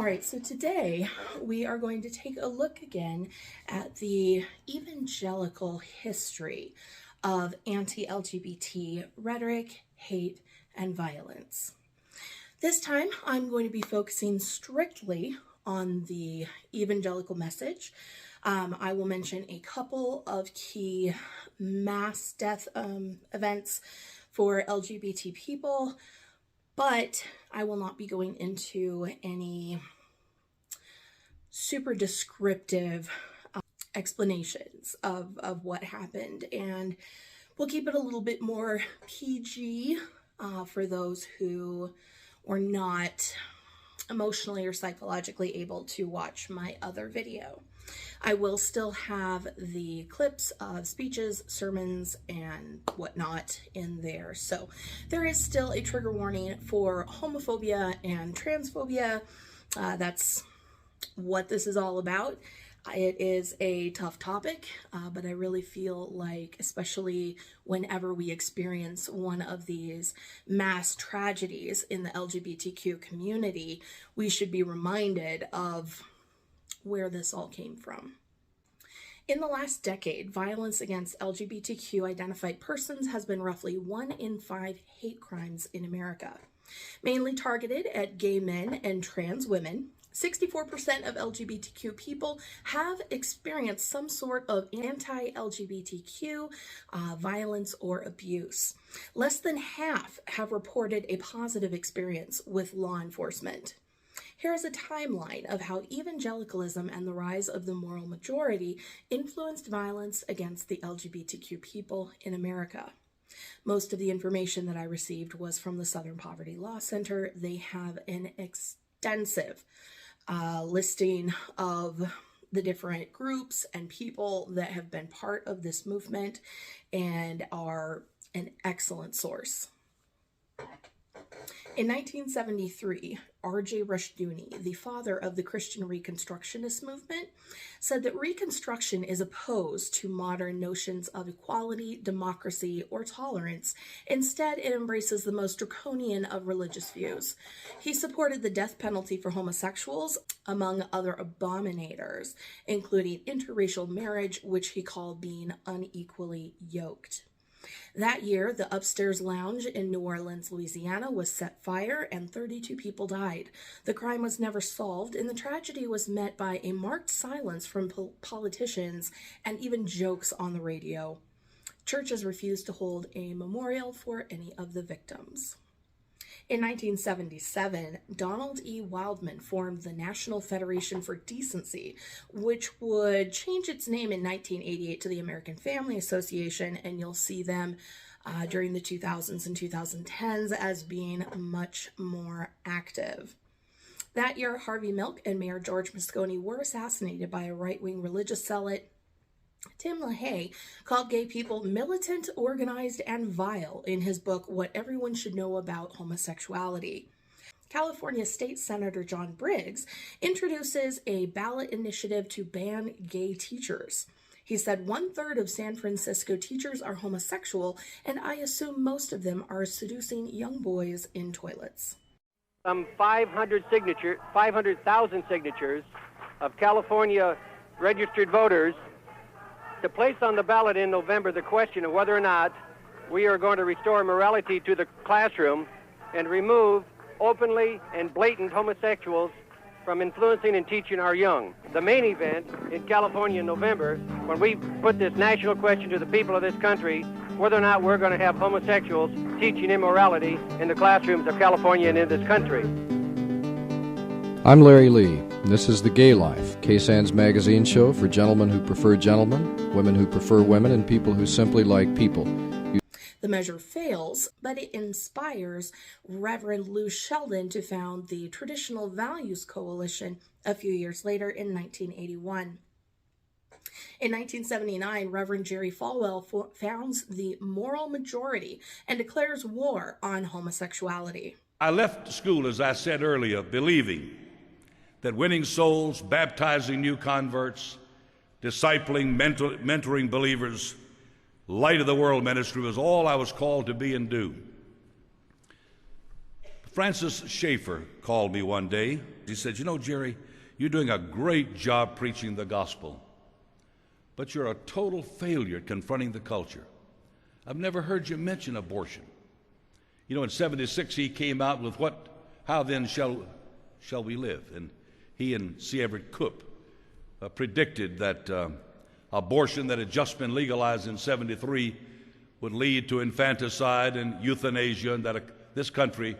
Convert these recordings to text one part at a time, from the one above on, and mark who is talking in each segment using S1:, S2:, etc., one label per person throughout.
S1: All right, so today we are going to take a look again at the evangelical history of anti-LGBT rhetoric, hate, and violence. This time I'm going to be focusing strictly on the evangelical message. I will mention a couple of key mass death events for LGBT people, but I will not be going into any super descriptive explanations of what happened, and we'll keep it a little bit more PG for those who were not emotionally or psychologically able to watch my other video. I will still have the clips of speeches, sermons, and whatnot in there. So there is still a trigger warning for homophobia and transphobia. That's what this is all about. It is a tough topic, but I really feel like, especially whenever we experience one of these mass tragedies in the LGBTQ community, we should be reminded of where this all came from. In the last decade, violence against LGBTQ identified persons has been roughly 1 in 5 hate crimes in America. Mainly targeted at gay men and trans women, 64% of LGBTQ people have experienced some sort of anti-LGBTQ violence or abuse. Less than half have reported a positive experience with law enforcement. Here is a timeline of how evangelicalism and the rise of the moral majority influenced violence against the LGBTQ people in America. Most of the information that I received was from the Southern Poverty Law Center. They have an extensive listing of the different groups and people that have been part of this movement and are an excellent source. In 1973, RJ Rushdoony, the father of the Christian Reconstructionist movement, said that Reconstruction is opposed to modern notions of equality, democracy, or tolerance. Instead, it embraces the most draconian of religious views. He supported the death penalty for homosexuals, among other abominators, including interracial marriage, which he called being unequally yoked. That year, the upstairs lounge in New Orleans, Louisiana was set fire and 32 people died. The crime was never solved, and the tragedy was met by a marked silence from politicians and even jokes on the radio. Churches refused to hold a memorial for any of the victims. In 1977, Donald E. Wildman formed the National Federation for Decency, which would change its name in 1988 to the American Family Association, and you'll see them during the 2000s and 2010s as being much more active. That year, Harvey Milk and Mayor George Moscone were assassinated by a right-wing religious zealot. Tim LaHaye called gay people militant, organized, and vile in his book, What Everyone Should Know About Homosexuality. California State Senator John Briggs introduces a ballot initiative to ban gay teachers. He said 1/3 of San Francisco teachers are homosexual, and I assume most of them are seducing young boys in toilets.
S2: 500,000 signatures of California registered voters to place on the ballot in November the question of whether or not we are going to restore morality to the classroom and remove openly and blatant homosexuals from influencing and teaching our young. The main event in California in November, when we put this national question to the people of this country, whether or not we're going to have homosexuals teaching immorality in the classrooms of California and in this country.
S3: I'm Larry Lee, and this is The Gay Life, KSAN's magazine show for gentlemen who prefer gentlemen, women who prefer women, and people who simply like people.
S1: The measure fails, but it inspires Reverend Lou Sheldon to found the Traditional Values Coalition a few years later in 1981. In 1979, Reverend Jerry Falwell founds the Moral Majority and declares war on homosexuality.
S4: I left school, as I said earlier, believing that winning souls, baptizing new converts, discipling, mentoring believers, light of the world ministry was all I was called to be and do. Francis Schaeffer called me one day. He said, "You know, Jerry, you're doing a great job preaching the gospel, but you're a total failure at confronting the culture. I've never heard you mention abortion." You know, in '76, he came out with How Then Shall We Live? And he and C. Everett Koop predicted that abortion that had just been legalized in '73 would lead to infanticide and euthanasia, and that this country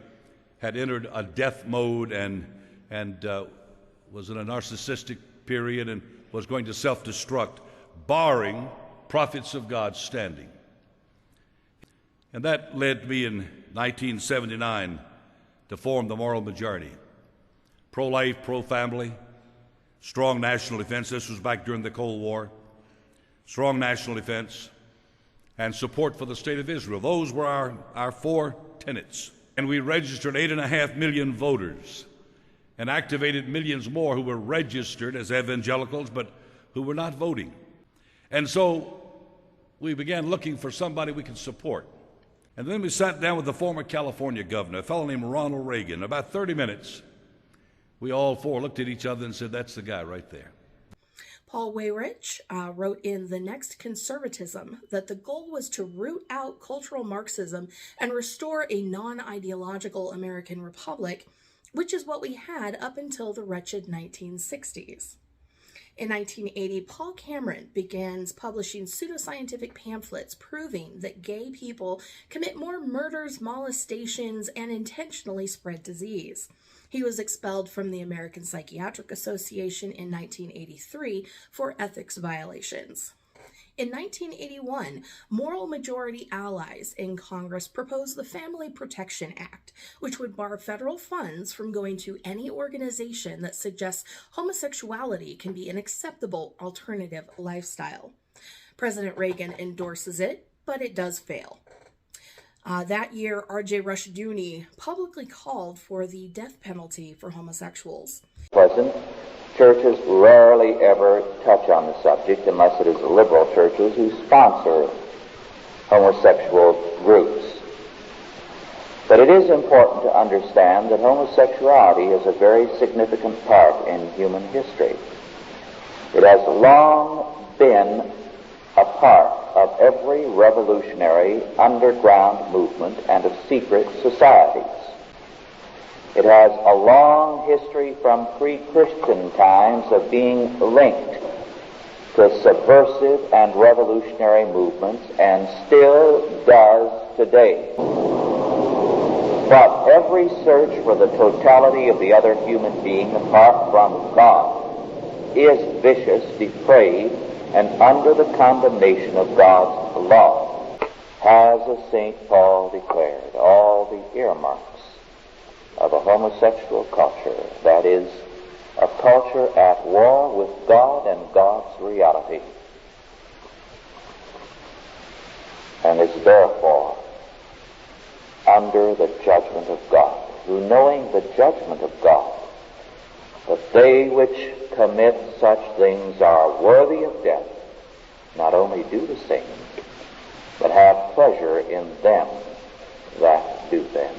S4: had entered a death mode and was in a narcissistic period and was going to self-destruct, barring prophets of God standing. And that led me in 1979 to form the Moral Majority. Pro-life, pro-family, strong national defense. This was back during the Cold War. Strong national defense and support for the State of Israel. Those were our four tenets. And we registered 8.5 million voters and activated millions more who were registered as evangelicals but who were not voting. And so we began looking for somebody we could support. And then we sat down with the former California governor, a fellow named Ronald Reagan. In about 30 minutes, we all four looked at each other and said, "That's the guy right there."
S1: Paul Weyrich wrote in The Next Conservatism that the goal was to root out cultural Marxism and restore a non-ideological American republic, which is what we had up until the wretched 1960s. In 1980, Paul Cameron begins publishing pseudoscientific pamphlets proving that gay people commit more murders, molestations, and intentionally spread disease. He was expelled from the American Psychiatric Association in 1983 for ethics violations. In 1981, moral majority allies in Congress proposed the Family Protection Act, which would bar federal funds from going to any organization that suggests homosexuality can be an acceptable alternative lifestyle. President Reagan endorses it, but it does fail. That year, RJ Rushdoony publicly called for the death penalty for homosexuals.
S5: Present, churches rarely ever touch on the subject unless it is the liberal churches who sponsor homosexual groups. But it is important to understand that homosexuality is a very significant part in human history. It has long been a part of every revolutionary underground movement and of secret societies. It has a long history from pre-Christian times of being linked to subversive and revolutionary movements, and still does today. But every search for the totality of the other human being apart from God is vicious, depraved, and under the condemnation of God's law. Has, as St. Paul declared, all the earmarks of a homosexual culture, that is, a culture at war with God and God's reality, and is therefore under the judgment of God, who, knowing the judgment of God, that they which commit such things are worthy of death, not only do the same, but have pleasure in them that do them.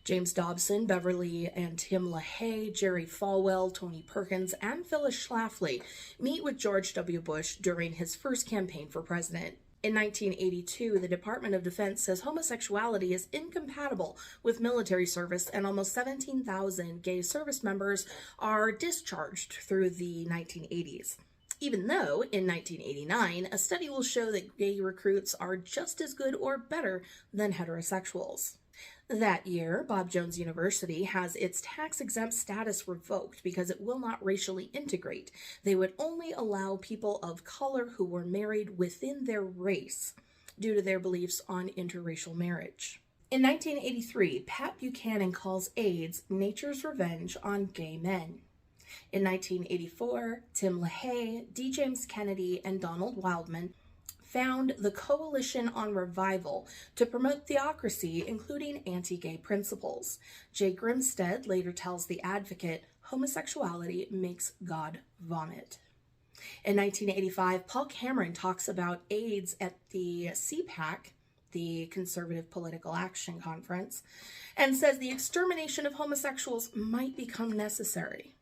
S1: James Dobson, Beverly and Tim LaHaye, Jerry Falwell, Tony Perkins, and Phyllis Schlafly meet with George W. Bush during his first campaign for president. In 1982, the Department of Defense says homosexuality is incompatible with military service, and almost 17,000 gay service members are discharged through the 1980s. Even though, in 1989, a study will show that gay recruits are just as good or better than heterosexuals. That year, Bob Jones University has its tax-exempt status revoked because it will not racially integrate. They would only allow people of color who were married within their race due to their beliefs on interracial marriage. In 1983, Pat Buchanan calls AIDS nature's revenge on gay men. In 1984, Tim LaHaye, D. James Kennedy, and Donald Wildman found the Coalition on Revival to promote theocracy, including anti-gay principles. Jay Grimstead later tells The Advocate, homosexuality makes God vomit. In 1985, Paul Cameron talks about AIDS at the CPAC the Conservative Political Action Conference, and says the extermination of homosexuals might become necessary.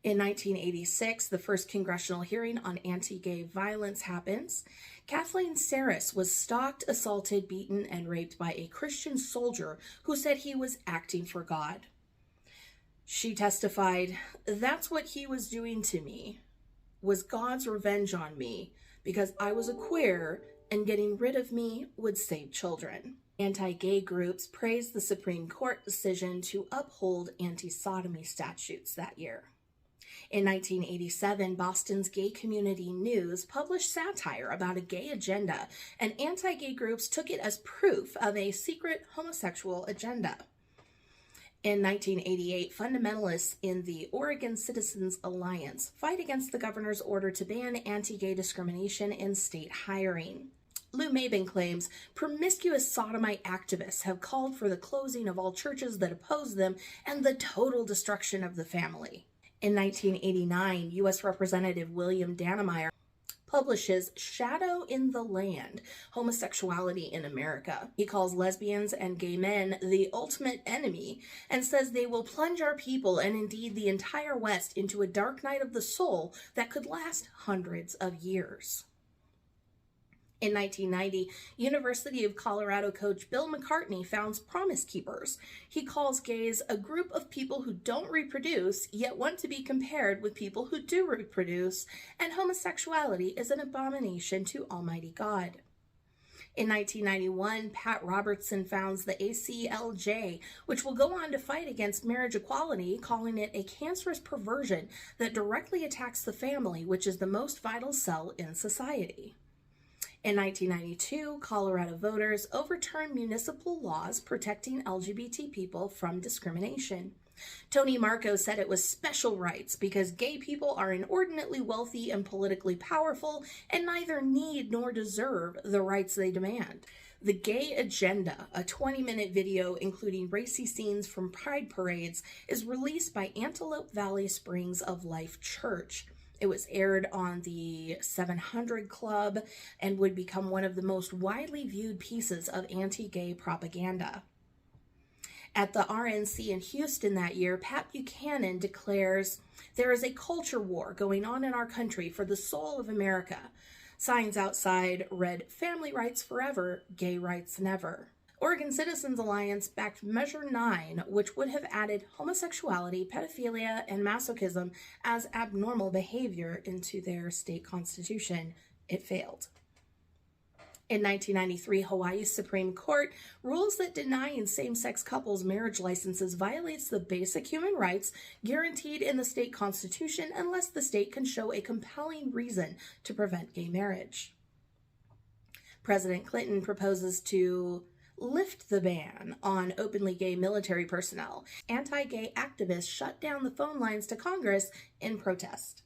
S1: In 1986, the first congressional hearing on anti-gay violence happens. Kathleen Saris was stalked, assaulted, beaten, and raped by a Christian soldier who said he was acting for God. She testified, "That's what he was doing to me, was God's revenge on me, because I was a queer and getting rid of me would save children." Anti-gay groups praised the Supreme Court decision to uphold anti-sodomy statutes that year. In 1987, Boston's Gay Community News published satire about a gay agenda, and anti-gay groups took it as proof of a secret homosexual agenda. In 1988, fundamentalists in the Oregon Citizens Alliance fight against the governor's order to ban anti-gay discrimination in state hiring. Lou Mabin claims promiscuous sodomite activists have called for the closing of all churches that oppose them and the total destruction of the family. In 1989, U.S. Representative William Dannemeyer publishes Shadow in the Land, Homosexuality in America. He calls lesbians and gay men the ultimate enemy and says they will plunge our people and indeed the entire West into a dark night of the soul that could last hundreds of years. In 1990, University of Colorado coach Bill McCartney founds Promise Keepers. He calls gays a group of people who don't reproduce, yet want to be compared with people who do reproduce, and homosexuality is an abomination to Almighty God. In 1991, Pat Robertson founds the ACLJ, which will go on to fight against marriage equality, calling it a cancerous perversion that directly attacks the family, which is the most vital cell in society. In 1992, Colorado voters overturned municipal laws protecting LGBT people from discrimination. Tony Marco said it was special rights because gay people are inordinately wealthy and politically powerful and neither need nor deserve the rights they demand. The Gay Agenda, a 20-minute video including racy scenes from pride parades, is released by Antelope Valley Springs of Life Church. It was aired on the 700 Club and would become one of the most widely viewed pieces of anti-gay propaganda. At the RNC in Houston that year, Pat Buchanan declares, "There is a culture war going on in our country for the soul of America." Signs outside read, "Family rights forever, gay rights never." Oregon Citizens Alliance backed Measure 9, which would have added homosexuality, pedophilia, and masochism as abnormal behavior into their state constitution. It failed. In 1993, Hawaii's Supreme Court rules that denying same-sex couples marriage licenses violates the basic human rights guaranteed in the state constitution unless the state can show a compelling reason to prevent gay marriage. President Clinton proposes to lift the ban on openly gay military personnel. Anti-gay activists shut down the phone lines to Congress in protest.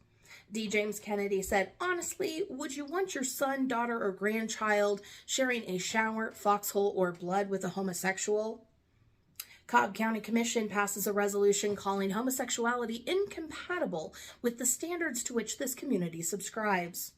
S1: D. James Kennedy said, "Honestly, would you want your son, daughter, or grandchild sharing a shower, foxhole, or blood with a homosexual?" Cobb County Commission passes a resolution calling homosexuality incompatible with the standards to which this community subscribes.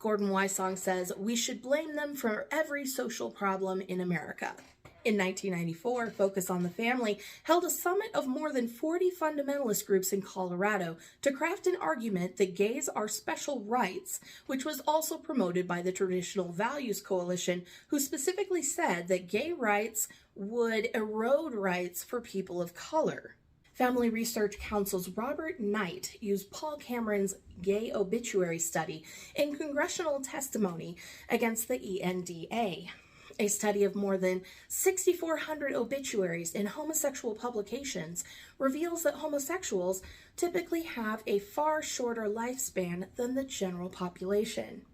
S1: Gordon Wysong says, "We should blame them for every social problem in America." In 1994, Focus on the Family held a summit of more than 40 fundamentalist groups in Colorado to craft an argument that gays are special rights, which was also promoted by the Traditional Values Coalition, who specifically said that gay rights would erode rights for people of color. Family Research Council's Robert Knight used Paul Cameron's gay obituary study in congressional testimony against the ENDA. A study of more than 6,400 obituaries in homosexual publications reveals that homosexuals typically have a far shorter lifespan than the general population.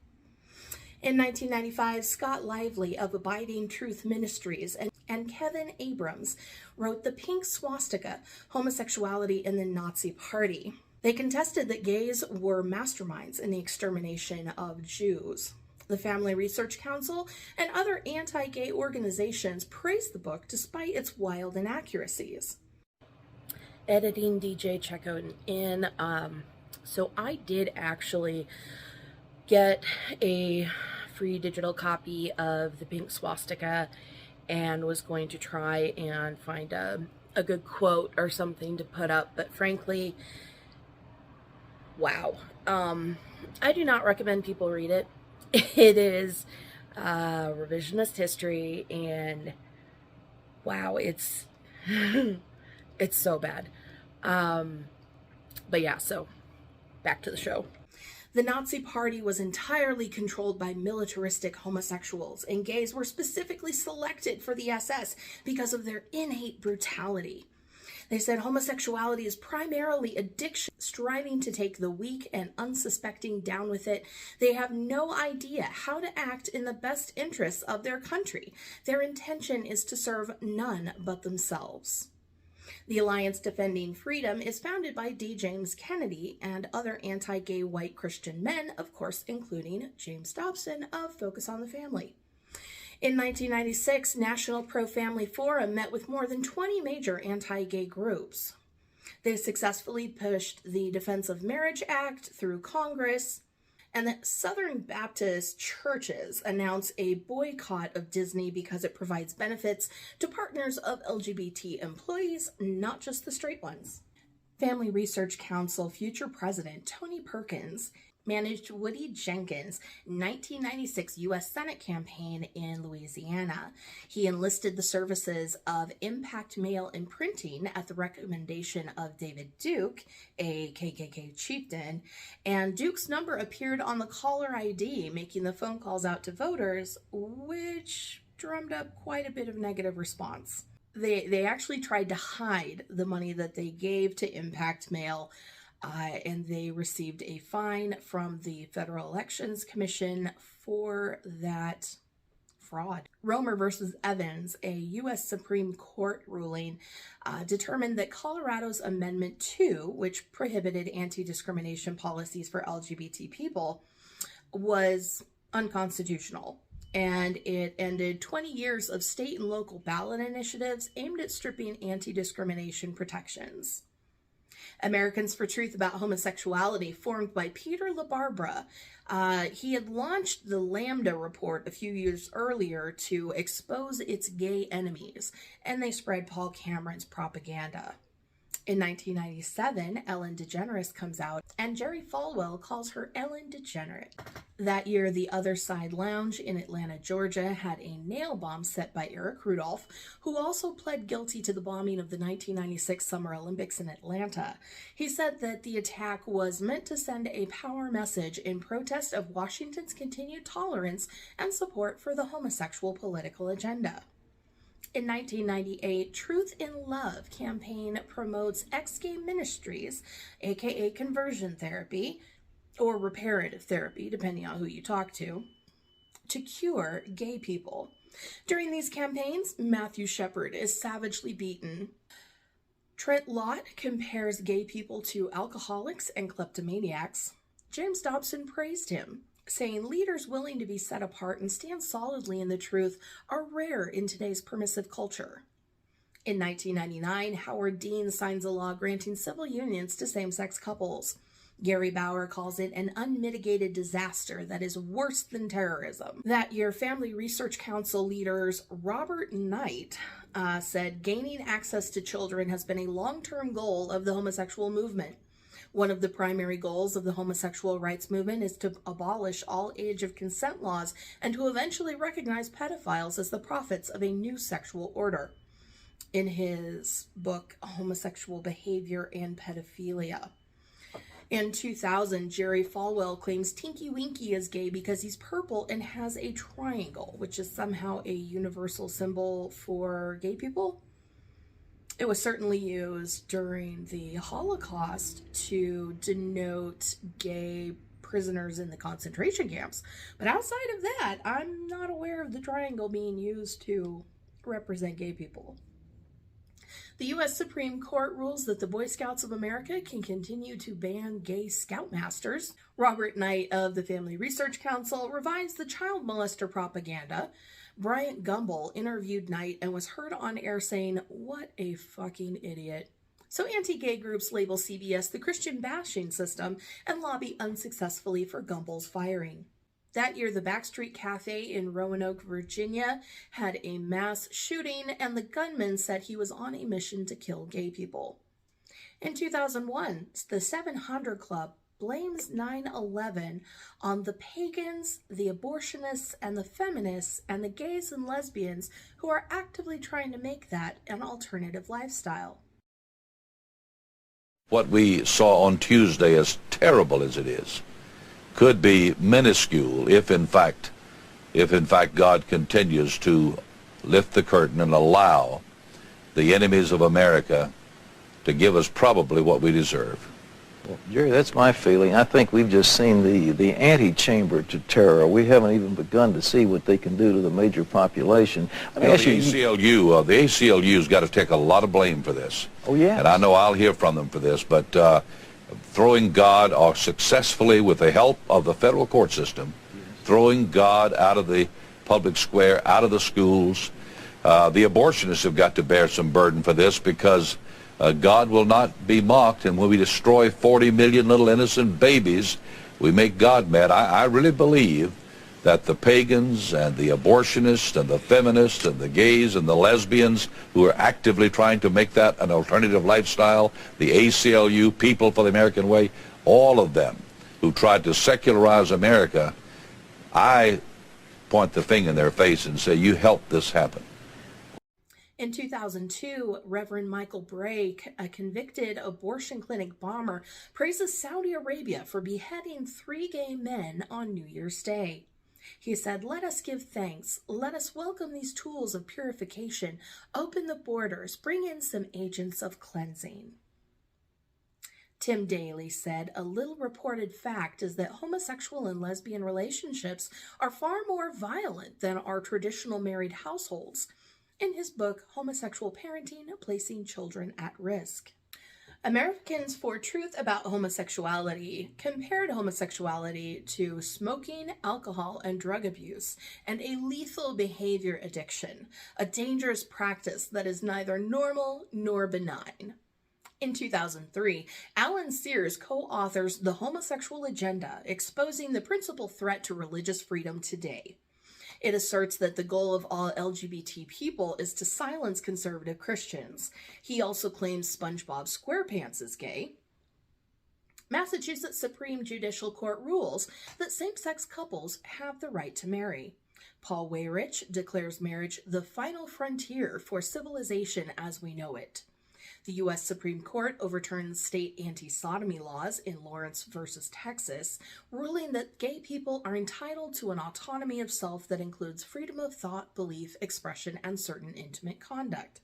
S1: In 1995, Scott Lively of Abiding Truth Ministries and Kevin Abrams wrote The Pink Swastika, Homosexuality in the Nazi Party. They contested that gays were masterminds in the extermination of Jews. The Family Research Council and other anti-gay organizations praised the book despite its wild inaccuracies. Editing DJ Checo in. So I did actually get a free digital copy of the pink swastika and was going to try and find a good quote or something to put up, but frankly, wow. I do not recommend people read it. It is revisionist history, and wow, it's it's so bad. But yeah, so back to the show. The Nazi Party was entirely controlled by militaristic homosexuals, and gays were specifically selected for the SS because of their innate brutality. They said homosexuality is primarily addiction, striving to take the weak and unsuspecting down with it. They have no idea how to act in the best interests of their country. Their intention is to serve none but themselves. The Alliance Defending Freedom is founded by D. James Kennedy and other anti-gay white Christian men, of course, including James Dobson of Focus on the Family. In 1996, National Pro-Family Forum met with more than 20 major anti-gay groups. They successfully pushed the Defense of Marriage Act through Congress, and the Southern Baptist churches announced a boycott of Disney because it provides benefits to partners of LGBT employees, not just the straight ones. Family Research Council future president Tony Perkins managed Woody Jenkins' 1996 U.S. Senate campaign in Louisiana. He enlisted the services of Impact Mail and Printing at the recommendation of David Duke, a KKK chieftain, and Duke's number appeared on the caller ID, making the phone calls out to voters, which drummed up quite a bit of negative response. They actually tried to hide the money that they gave to Impact Mail, and they received a fine from the Federal Elections Commission for that fraud. Romer versus Evans, a U.S. Supreme Court ruling, determined that Colorado's Amendment 2, which prohibited anti-discrimination policies for LGBT people, was unconstitutional. And it ended 20 years of state and local ballot initiatives aimed at stripping anti-discrimination protections. Americans for Truth About Homosexuality, formed by Peter LaBarbera. He had launched the Lambda Report a few years earlier to expose its gay enemies, and they spread Paul Cameron's propaganda. In 1997, Ellen DeGeneres comes out, and Jerry Falwell calls her Ellen Degenerate. That year, the Other Side Lounge in Atlanta, Georgia, had a nail bomb set by Eric Rudolph, who also pled guilty to the bombing of the 1996 Summer Olympics in Atlanta. He said that the attack was meant to send a power message in protest of Washington's continued tolerance and support for the homosexual political agenda. In 1998, Truth in Love campaign promotes ex-gay ministries, aka conversion therapy, or reparative therapy, depending on who you talk to cure gay people. During these campaigns, Matthew Shepard is savagely beaten. Trent Lott compares gay people to alcoholics and kleptomaniacs. James Dobson praised him, saying leaders willing to be set apart and stand solidly in the truth are rare in today's permissive culture. In 1999, Howard Dean signs a law granting civil unions to same-sex couples. Gary Bauer calls it an unmitigated disaster that is worse than terrorism. That year, Family Research Council leaders Robert Knight said gaining access to children has been a long-term goal of the homosexual movement. One of the primary goals of the homosexual rights movement is to abolish all age of consent laws and to eventually recognize pedophiles as the prophets of a new sexual order. In his book, Homosexual Behavior and Pedophilia. In 2000, Jerry Falwell claims Tinky Winky is gay because he's purple and has a triangle, which is somehow a universal symbol for gay people. It was certainly used during the Holocaust to denote gay prisoners in the concentration camps. But outside of that, I'm not aware of the triangle being used to represent gay people. The U.S. Supreme Court rules that the Boy Scouts of America can continue to ban gay scoutmasters. Robert Knight of the Family Research Council revives the child molester propaganda. Bryant Gumbel interviewed Knight and was heard on air saying, "What a fucking idiot." So anti-gay groups label CBS the Christian bashing system and lobby unsuccessfully for Gumbel's firing. That year, the Backstreet Cafe in Roanoke, Virginia, had a mass shooting, and the gunman said he was on a mission to kill gay people. In 2001, the 700 Club blames 9/11 on the pagans, the abortionists, and the feminists, and the gays and lesbians who are actively trying to make that an alternative lifestyle.
S6: What we saw on Tuesday, as terrible as it is, could be minuscule if in fact God continues to lift the curtain and allow the enemies of America to give us probably what we deserve.
S7: Well, Jerry, that's my feeling. I think we've just seen the antechamber to terror. We haven't even begun to see what they can do to the major population.
S6: The ACLU's got to take a lot of blame for this.
S7: Oh, yeah.
S6: And I know I'll hear from them for this, but throwing God, or successfully with the help of the federal court system, throwing God out of the public square, out of the schools. The abortionists have got to bear some burden for this, because God will not be mocked, and when we destroy 40 million little innocent babies, we make God mad. I really believe that the pagans and the abortionists and the feminists and the gays and the lesbians who are actively trying to make that an alternative lifestyle, the ACLU, People for the American Way, all of them who tried to secularize America, I point the finger in their face and say, you helped this happen.
S1: In 2002, Reverend Michael Brake, a convicted abortion clinic bomber, praises Saudi Arabia for beheading 3 gay men on New Year's Day. He said, "Let us give thanks. Let us welcome these tools of purification. Open the borders. Bring in some agents of cleansing." Tim Daly said, "A little reported fact is that homosexual and lesbian relationships are far more violent than our traditional married households," in his book, Homosexual Parenting, Placing Children at Risk. Americans for Truth About Homosexuality compared homosexuality to smoking, alcohol, and drug abuse, and a lethal behavior addiction, a dangerous practice that is neither normal nor benign. In 2003, Alan Sears co-authors The Homosexual Agenda, Exposing the Principal Threat to Religious Freedom Today. It asserts that the goal of all LGBT people is to silence conservative Christians. He also claims SpongeBob SquarePants is gay. Massachusetts Supreme Judicial Court rules that same-sex couples have the right to marry. Paul Weyrich declares marriage the final frontier for civilization as we know it. The U.S. Supreme Court overturned state anti-sodomy laws in Lawrence versus Texas, ruling that gay people are entitled to an autonomy of self that includes freedom of thought, belief, expression, and certain intimate conduct.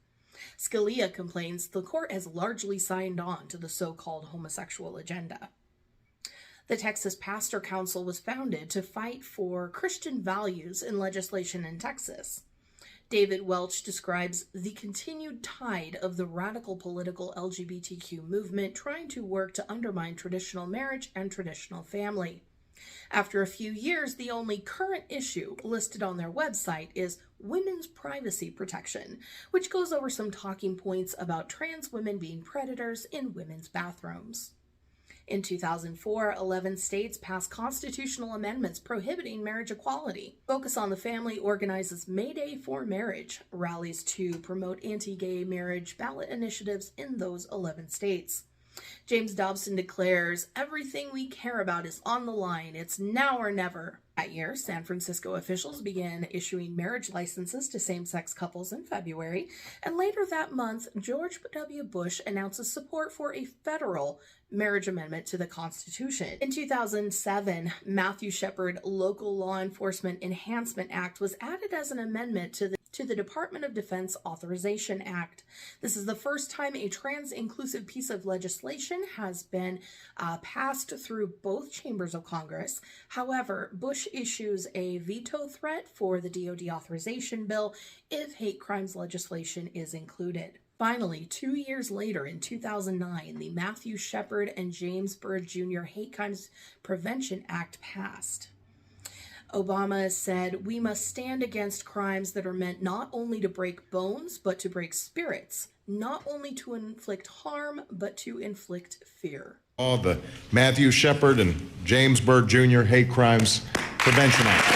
S1: Scalia complains the court has largely signed on to the so-called homosexual agenda. The Texas Pastor Council was founded to fight for Christian values in legislation in Texas. David Welch describes the continued tide of the radical political LGBTQ movement trying to work to undermine traditional marriage and traditional family. After a few years, the only current issue listed on their website is women's privacy protection, which goes over some talking points about trans women being predators in women's bathrooms. In 2004, 11 states passed constitutional amendments prohibiting marriage equality. Focus on the Family organizes May Day for Marriage, rallies to promote anti-gay marriage ballot initiatives in those 11 states. James Dobson declares, "Everything we care about is on the line. It's now or never." That year, San Francisco officials began issuing marriage licenses to same-sex couples in February, and later that month, George W. Bush announces support for a federal marriage amendment to the Constitution. In 2007, Matthew Shepard Local Law Enforcement Enhancement Act was added as an amendment to the Department of Defense Authorization Act. This is the first time a trans-inclusive piece of legislation has been passed through both chambers of Congress. However, Bush issues a veto threat for the DoD authorization bill if hate crimes legislation is included. Finally, 2 years later, in 2009, the Matthew Shepard and James Byrd Jr. Hate Crimes Prevention Act passed. Obama said, "We must stand against crimes that are meant not only to break bones, but to break spirits, not only to inflict harm, but to inflict fear."
S8: The Matthew Shepard and James Byrd Jr. Hate Crimes Prevention Act.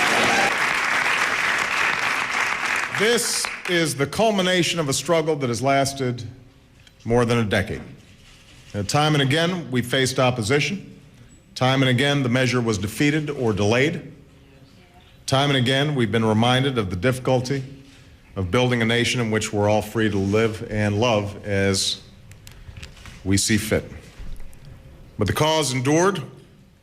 S8: This is the culmination of a struggle that has lasted more than a decade. Time and again, we faced opposition. Time and again, the measure was defeated or delayed. Time and again, we've been reminded of the difficulty of building a nation in which we're all free to live and love as we see fit. But the cause endured,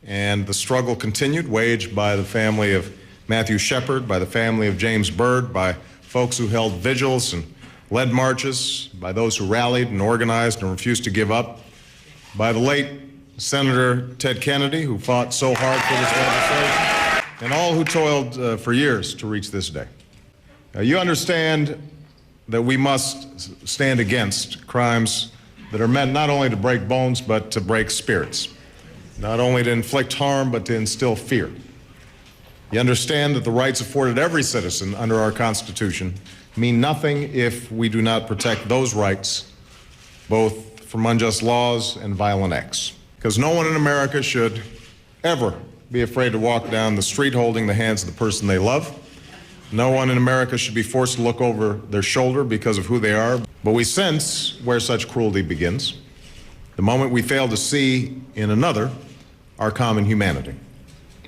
S8: and the struggle continued, waged by the family of Matthew Shepard, by the family of James Byrd, by folks who held vigils and led marches, by those who rallied and organized and refused to give up, by the late Senator Ted Kennedy, who fought so hard for this legislation, and all who toiled for years to reach this day. You understand that we must stand against crimes that are meant not only to break bones, but to break spirits, not only to inflict harm, but to instill fear. You understand that the rights afforded every citizen under our Constitution mean nothing if we do not protect those rights, both from unjust laws and violent acts. Because no one in America should ever be afraid to walk down the street holding the hands of the person they love. No one in America should be forced to look over their shoulder because of who they are. But we sense where such cruelty begins. The moment we fail to see in another our common humanity.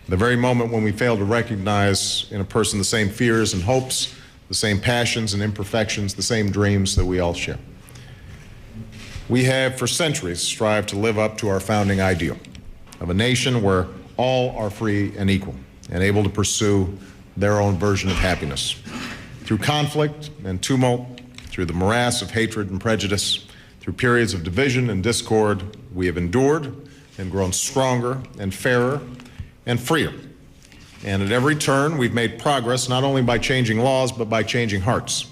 S8: The very moment when we fail to recognize in a person the same fears and hopes, the same passions and imperfections, the same dreams that we all share. We have for centuries strived to live up to our founding ideal of a nation where all are free and equal and able to pursue their own version of happiness. Through conflict and tumult, through the morass of hatred and prejudice, through periods of division and discord, we have endured and grown stronger and fairer and freer. And at every turn, we've made progress not only by changing laws, but by changing hearts,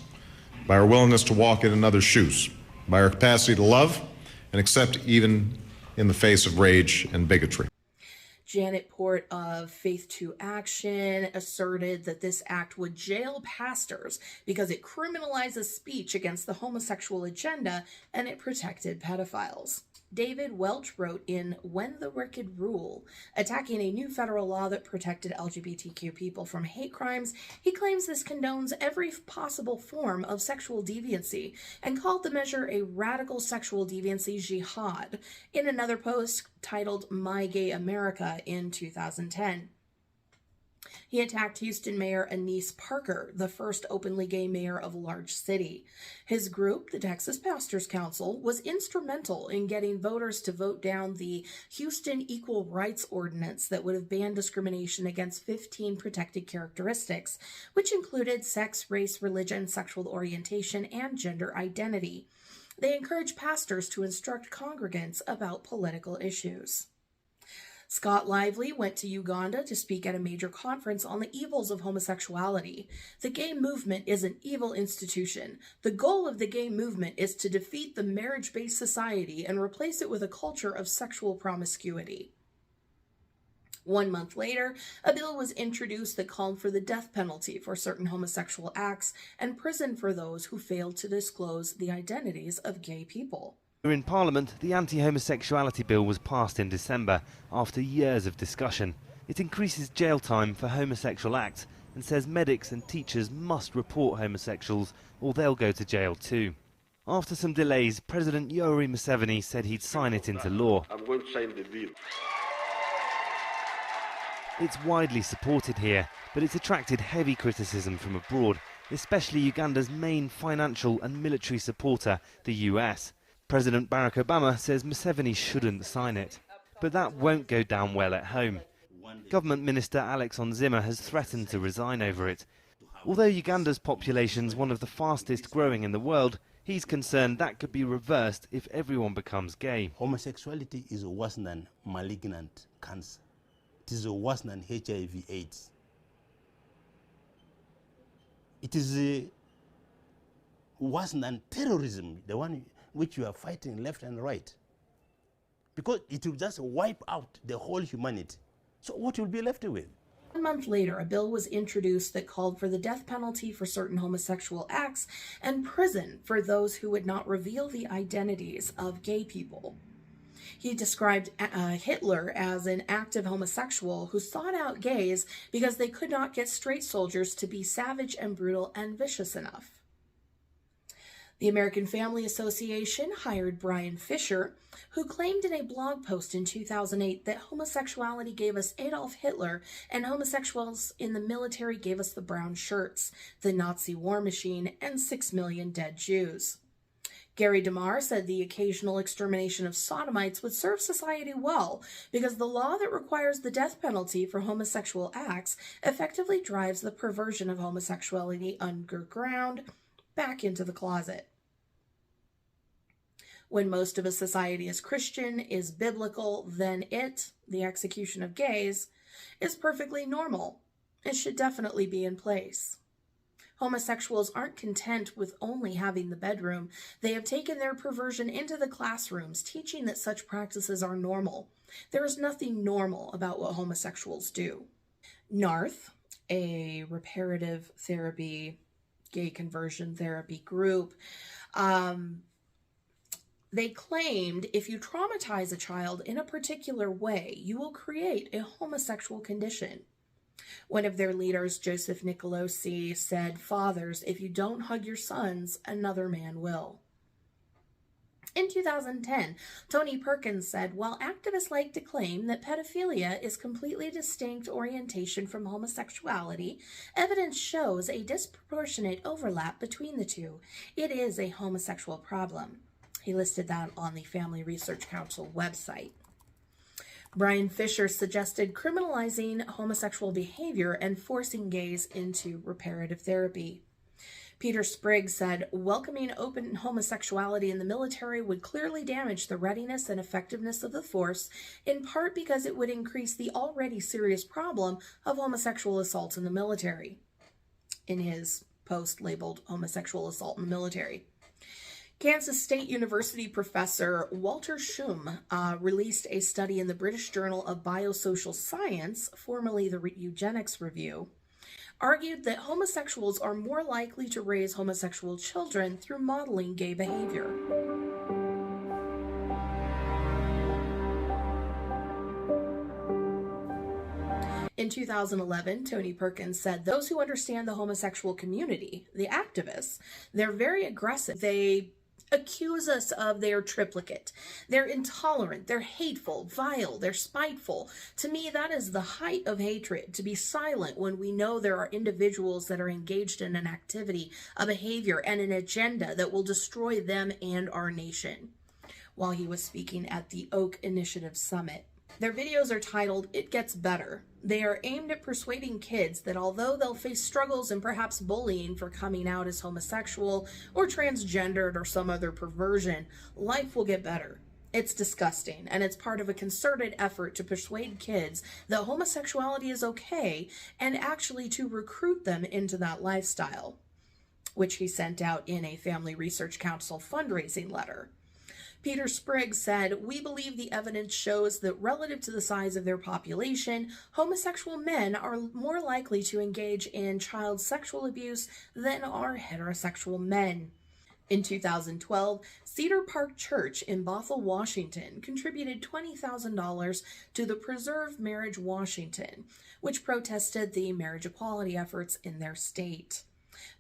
S8: by our willingness to walk in another's shoes, by our capacity to love and accept even in the face of rage and bigotry.
S1: Janet Port of Faith to Action asserted that this act would jail pastors because it criminalizes speech against the homosexual agenda and it protected pedophiles. David Welch wrote in When the Wicked Rule, attacking a new federal law that protected LGBTQ people from hate crimes. He claims this condones every possible form of sexual deviancy and called the measure a radical sexual deviancy jihad in another post titled My Gay America in 2010. He attacked Houston Mayor Anise Parker, the first openly gay mayor of a large city. His group, the Texas Pastors Council, was instrumental in getting voters to vote down the Houston Equal Rights Ordinance that would have banned discrimination against 15 protected characteristics, which included sex, race, religion, sexual orientation, and gender identity. They encouraged pastors to instruct congregants about political issues. Scott Lively went to Uganda to speak at a major conference on the evils of homosexuality. The gay movement is an evil institution. The goal of the gay movement is to defeat the marriage-based society and replace it with a culture of sexual promiscuity. 1 month later, a bill was introduced that called for the death penalty for certain homosexual acts and prison for those who failed to disclose the identities of gay people.
S9: In Parliament, the anti-homosexuality bill was passed in December after years of discussion. It increases jail time for homosexual acts and says medics and teachers must report homosexuals or they'll go to jail too. After some delays, President Yoweri Museveni said he'd sign it into law.
S10: I'm going to sign the bill.
S9: It's widely supported here, but it's attracted heavy criticism from abroad, especially Uganda's main financial and military supporter, the US. President Barack Obama says Museveni shouldn't sign it. But that won't go down well at home. Government Minister Alex Onzima has threatened to resign over it. Although Uganda's population's one of the fastest growing in the world, he's concerned that could be reversed if everyone becomes gay.
S10: Homosexuality is worse than malignant cancer. It is worse than HIV/AIDS. It is worse than terrorism, the one which you are fighting left and right. Because it will just wipe out the whole humanity. So what will be left with?
S1: 1 month later, a bill was introduced that called for the death penalty for certain homosexual acts and prison for those who would not reveal the identities of gay people. He described Hitler as an active homosexual who sought out gays because they could not get straight soldiers to be savage and brutal and vicious enough. The American Family Association hired Brian Fisher, who claimed in a blog post in 2008 that homosexuality gave us Adolf Hitler and homosexuals in the military gave us the brown shirts, the Nazi war machine, and 6 million dead Jews. Gary DeMar said the occasional extermination of sodomites would serve society well because the law that requires the death penalty for homosexual acts effectively drives the perversion of homosexuality underground back into the closet. When most of a society is Christian, is biblical, then the execution of gays, is perfectly normal. It should definitely be in place. Homosexuals aren't content with only having the bedroom. They have taken their perversion into the classrooms, teaching that such practices are normal. There is nothing normal about what homosexuals do. NARTH, a reparative therapy, gay conversion therapy group, they claimed if you traumatize a child in a particular way, you will create a homosexual condition. One of their leaders, Joseph Nicolosi, said, "Fathers, if you don't hug your sons, another man will." In 2010, Tony Perkins said, while activists like to claim that pedophilia is completely distinct orientation from homosexuality, evidence shows a disproportionate overlap between the two. It is a homosexual problem. He listed that on the Family Research Council website. Brian Fisher suggested criminalizing homosexual behavior and forcing gays into reparative therapy. Peter Sprigg said, welcoming open homosexuality in the military would clearly damage the readiness and effectiveness of the force, in part because it would increase the already serious problem of homosexual assaults in the military, in his post labeled Homosexual Assault in the Military. Kansas State University professor Walter Schum released a study in the British Journal of Biosocial Science, formerly the Eugenics Review, argued that homosexuals are more likely to raise homosexual children through modeling gay behavior. In 2011, Tony Perkins said, those who understand the homosexual community, the activists, they're very aggressive. They accuse us of their triplicate. They're intolerant, they're hateful, vile, they're spiteful. To me, that is the height of hatred, to be silent when we know there are individuals that are engaged in an activity, a behavior, and an agenda that will destroy them and our nation. While he was speaking at the Oak Initiative Summit. Their videos are titled, It Gets Better. They are aimed at persuading kids that although they'll face struggles and perhaps bullying for coming out as homosexual or transgendered or some other perversion, life will get better. It's disgusting, and it's part of a concerted effort to persuade kids that homosexuality is okay and actually to recruit them into that lifestyle, which he sent out in a Family Research Council fundraising letter. Peter Sprigg said, we believe the evidence shows that relative to the size of their population, homosexual men are more likely to engage in child sexual abuse than are heterosexual men. In 2012, Cedar Park Church in Bothell, Washington, contributed $20,000 to the Preserve Marriage Washington, which protested the marriage equality efforts in their state.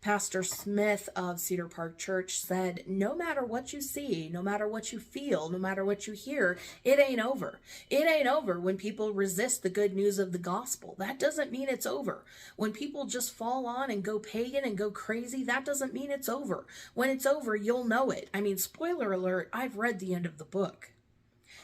S1: Pastor Smith of Cedar Park Church said, no matter what you see, no matter what you feel, no matter what you hear, it ain't over. It ain't over when people resist the good news of the gospel. That doesn't mean it's over. When people just fall on and go pagan and go crazy, that doesn't mean it's over. When it's over, you'll know it. I mean, spoiler alert, I've read the end of the book.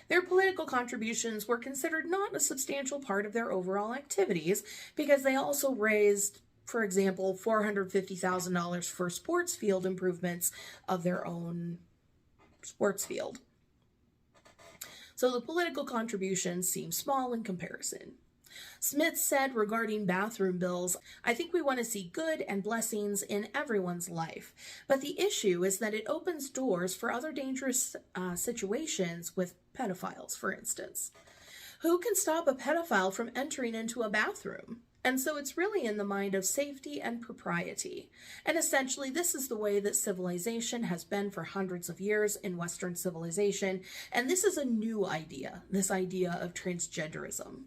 S1: Their political contributions were considered not a substantial part of their overall activities because they also raised, for example, $450,000 for sports field improvements of their own sports field. So the political contributions seem small in comparison. Smith said regarding bathroom bills, I think we want to see good and blessings in everyone's life. But the issue is that it opens doors for other dangerous situations with pedophiles, for instance. Who can stop a pedophile from entering into a bathroom? And so it's really in the mind of safety and propriety. And essentially, this is the way that civilization has been for hundreds of years in Western civilization. And this is a new idea, this idea of transgenderism.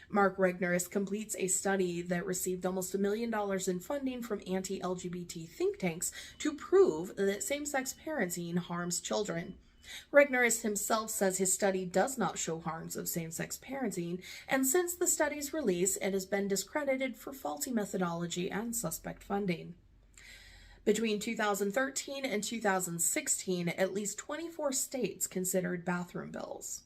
S1: Mark Regnerus completes a study that received almost $1 million in funding from anti-LGBT think tanks to prove that same-sex parenting harms children. Regnerus himself says his study does not show harms of same-sex parenting, and since the study's release, it has been discredited for faulty methodology and suspect funding. Between 2013 and 2016, at least 24 states considered bathroom bills.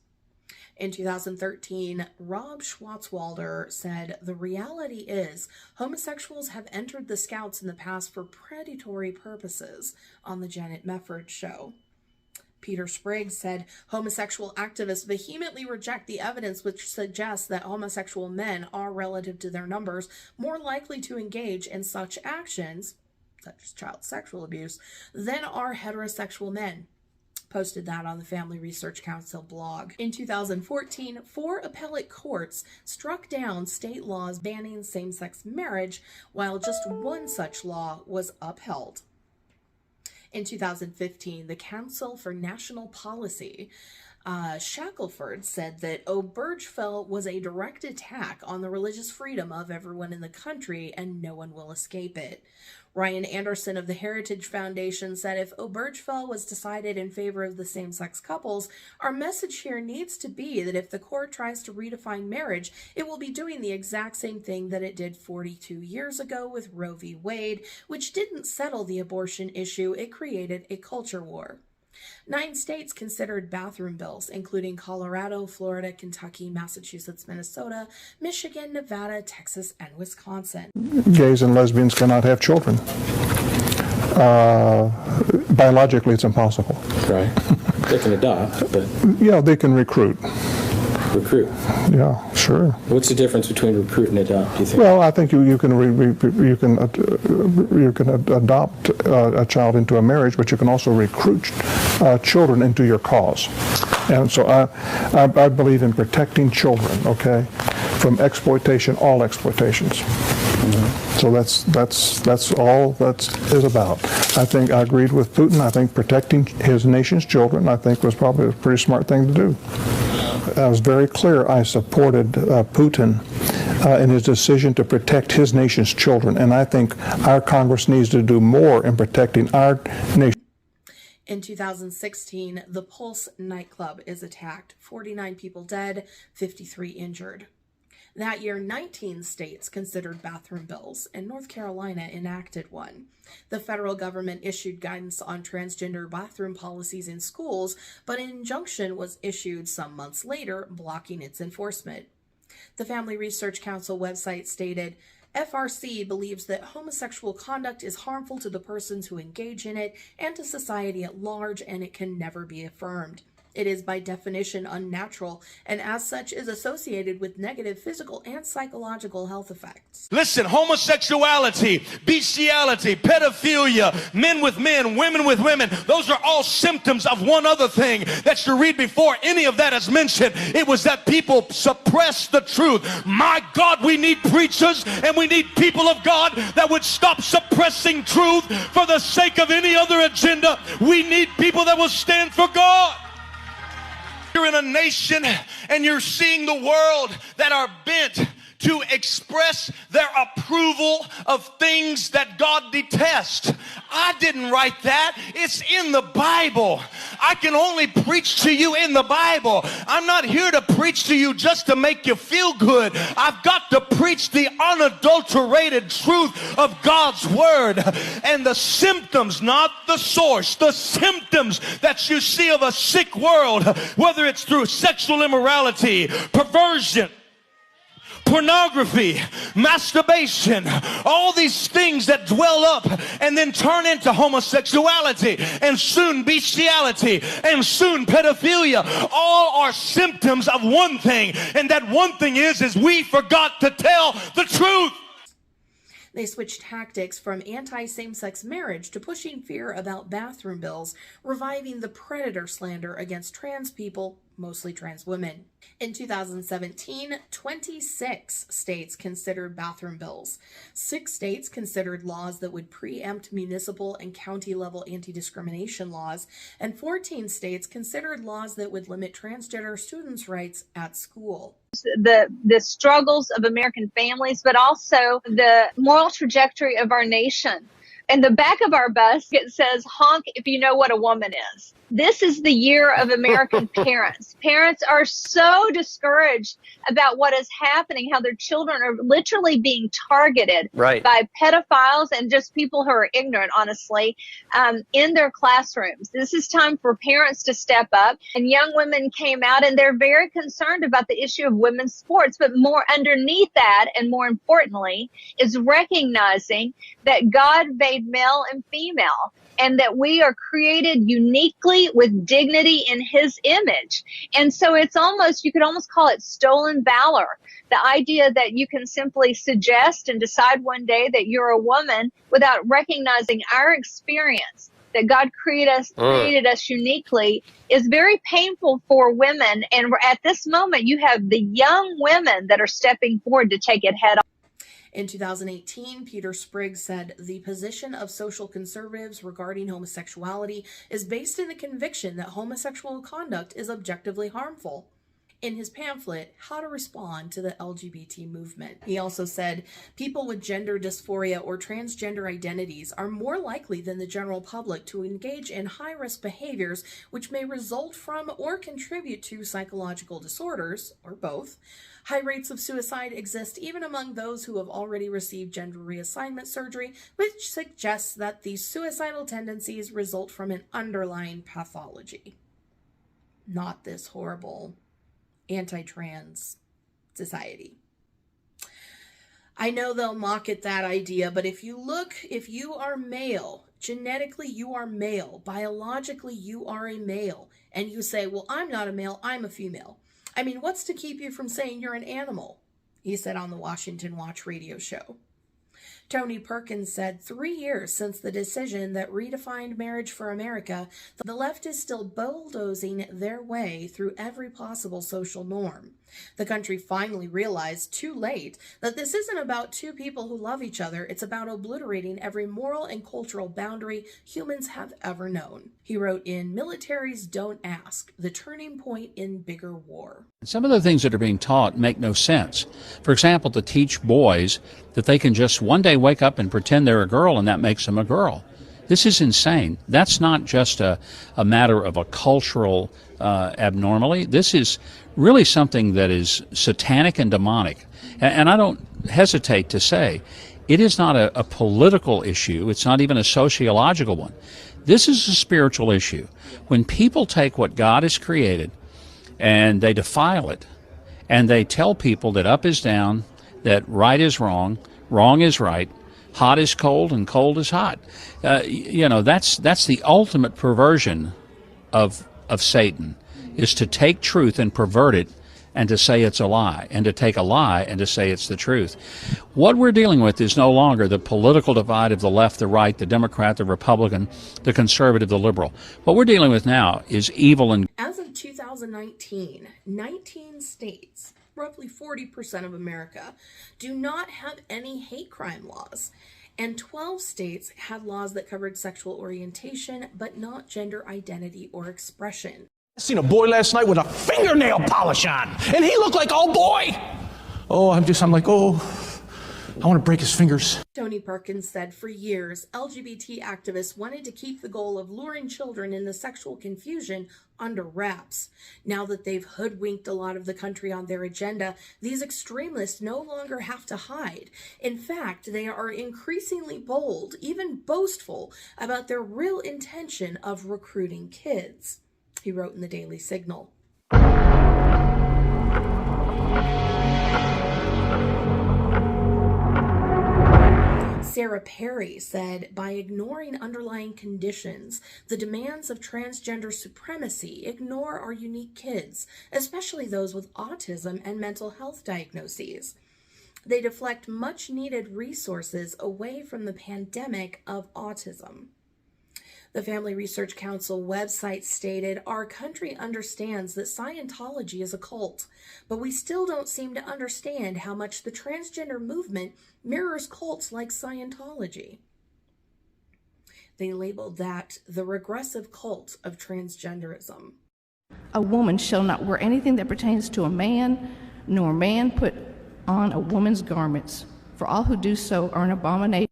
S1: In 2013, Rob Schwarzwalder said, "The reality is homosexuals have entered the Scouts in the past for predatory purposes," on the Janet Mefford show. Peter Sprigg said, "Homosexual activists vehemently reject the evidence which suggests that homosexual men are, relative to their numbers, more likely to engage in such actions, such as child sexual abuse, than are heterosexual men." Posted that on the Family Research Council blog. In 2014, 4 appellate courts struck down state laws banning same-sex marriage, while just 1 such law was upheld. In 2015, the Council for National Policy, Shackelford, said that Obergefell was a direct attack on the religious freedom of everyone in the country, and no one will escape it. Ryan Anderson of the Heritage Foundation said, "If Obergefell was decided in favor of the same-sex couples, our message here needs to be that if the court tries to redefine marriage, it will be doing the exact same thing that it did 42 years ago with Roe v. Wade, which didn't settle the abortion issue, it created a culture war." 9 states considered bathroom bills, including Colorado, Florida, Kentucky, Massachusetts, Minnesota, Michigan, Nevada, Texas, and Wisconsin.
S11: Gays and lesbians cannot have children. Biologically, it's impossible.
S12: Right. They can adopt, but...
S11: Yeah, they can recruit.
S12: Recruit?
S11: Yeah, sure.
S12: What's the difference between recruit and adopt, do you think?
S11: Well, I think you can adopt a child into a marriage, but you can also recruit children into your cause. And so I believe in protecting children, okay, from exploitation, all exploitations. Mm-hmm. So that's all that is about. I think I agreed with Putin. I think protecting his nation's children, I think, was probably a pretty smart thing to do. I was very clear I supported Putin in his decision to protect his nation's children, and I think our Congress needs to do more in protecting our nation.
S1: In 2016, the Pulse nightclub is attacked. 49 people dead, 53 injured. That year, 19 states considered bathroom bills, and North Carolina enacted one. The federal government issued guidance on transgender bathroom policies in schools, but an injunction was issued some months later, blocking its enforcement. The Family Research Council website stated, "FRC believes that homosexual conduct is harmful to the persons who engage in it and to society at large, and it can never be affirmed. It is by definition unnatural, and as such is associated with negative physical and psychological health effects."
S13: Listen, homosexuality, bestiality, pedophilia, men with men, women with women, those are all symptoms of one other thing that you read before any of that is mentioned. It was that people suppressed the truth. My God, we need preachers and we need people of God that would stop suppressing truth for the sake of any other agenda. We need people that will stand for God. You're in a nation and you're seeing the world that are bent to express their approval of things that God detests. I didn't write that. It's in the Bible. I can only preach to you in the Bible. I'm not here to preach to you just to make you feel good. I've got to preach the unadulterated truth of God's word. And the symptoms, not the source, the symptoms that you see of a sick world, whether it's through sexual immorality, perversion, pornography, masturbation, all these things that dwell up and then turn into homosexuality and soon bestiality and soon pedophilia, all are symptoms of one thing, and that one thing is we forgot to tell the truth.
S1: They switched tactics from anti-same-sex marriage to pushing fear about bathroom bills, reviving the predator slander against trans people, mostly trans women. In 2017, 26 states considered bathroom bills. 6 states considered laws that would preempt municipal and county-level anti-discrimination laws, and 14 states considered laws that would limit transgender students' rights at school.
S14: The struggles of American families, but also the moral trajectory of our nation. In the back of our bus, it says, honk if you know what a woman is. This is the year of American parents. Parents are so discouraged about what is happening, how their children are literally being targeted by pedophiles and just people who are ignorant, honestly, in their classrooms. This is time for parents to step up. And young women came out and they're very concerned about the issue of women's sports. But more underneath that, and more importantly, is recognizing that God made male and female, and that we are created uniquely with dignity in his image. And so it's almost, you could almost call it stolen valor. The idea that you can simply suggest and decide one day that you're a woman without recognizing our experience, that God created us uniquely, is very painful for women. And at this moment, you have the young women that are stepping forward to take it head on.
S1: In 2018, Peter Sprigg said, "The position of social conservatives regarding homosexuality is based in the conviction that homosexual conduct is objectively harmful." In his pamphlet, How to Respond to the LGBT Movement. He also said, "People with gender dysphoria or transgender identities are more likely than the general public to engage in high-risk behaviors which may result from or contribute to psychological disorders, or both. High rates of suicide exist even among those who have already received gender reassignment surgery, which suggests that these suicidal tendencies result from an underlying pathology." Not this horrible anti-trans society. I know they'll mock at that idea, but if you are male, genetically you are male, biologically you are a male, and you say, well, I'm not a male, I'm a female. I mean, what's to keep you from saying you're an animal? He said on the Washington Watch radio show. Tony Perkins said, 3 years since the decision that redefined marriage for America, the left is still bulldozing their way through every possible social norm. The country finally realized, too late, that this isn't about two people who love each other. It's about obliterating every moral and cultural boundary humans have ever known. He wrote in Militaries Don't Ask, the turning point in bigger war.
S15: Some of the things that are being taught make no sense. For example, to teach boys that they can just one day wake up and pretend they're a girl and that makes them a girl. This is insane. That's not just a matter of a cultural abnormality. This is really something that is satanic and demonic. And I don't hesitate to say it is not a political issue. It's not even a sociological one. This is a spiritual issue. When people take what God has created and they defile it, and they tell people that up is down, that right is wrong, wrong is right, hot is cold, and cold is hot. That's the ultimate perversion of Satan, is to take truth and pervert it and to say it's a lie, and to take a lie and to say it's the truth. What we're dealing with is no longer the political divide of the left, the right, the Democrat, the Republican, the conservative, the liberal. What we're dealing with now is evil. And
S1: as of 2019, 19 states, roughly 40% of America, do not have any hate crime laws. And 12 states had laws that covered sexual orientation, but not gender identity or expression.
S13: I seen a boy last night with a fingernail polish on, and he looked like, oh boy. Oh, I'm like, I want to break his fingers.
S1: Tony Perkins said for years, LGBT activists wanted to keep the goal of luring children into sexual confusion under wraps. Now that they've hoodwinked a lot of the country on their agenda, these extremists no longer have to hide. In fact, they are increasingly bold, even boastful, about their real intention of recruiting kids. He wrote in the Daily Signal. Sarah Perry said, by ignoring underlying conditions, the demands of transgender supremacy ignore our unique kids, especially those with autism and mental health diagnoses. They deflect much-needed resources away from the pandemic of autism. The Family Research Council website stated, "Our country understands that Scientology is a cult, but we still don't seem to understand how much the transgender movement mirrors cults like Scientology." They labeled that the regressive cult of transgenderism.
S16: A woman shall not wear anything that pertains to a man, nor a man put on a woman's garments, for all who do so are an abomination.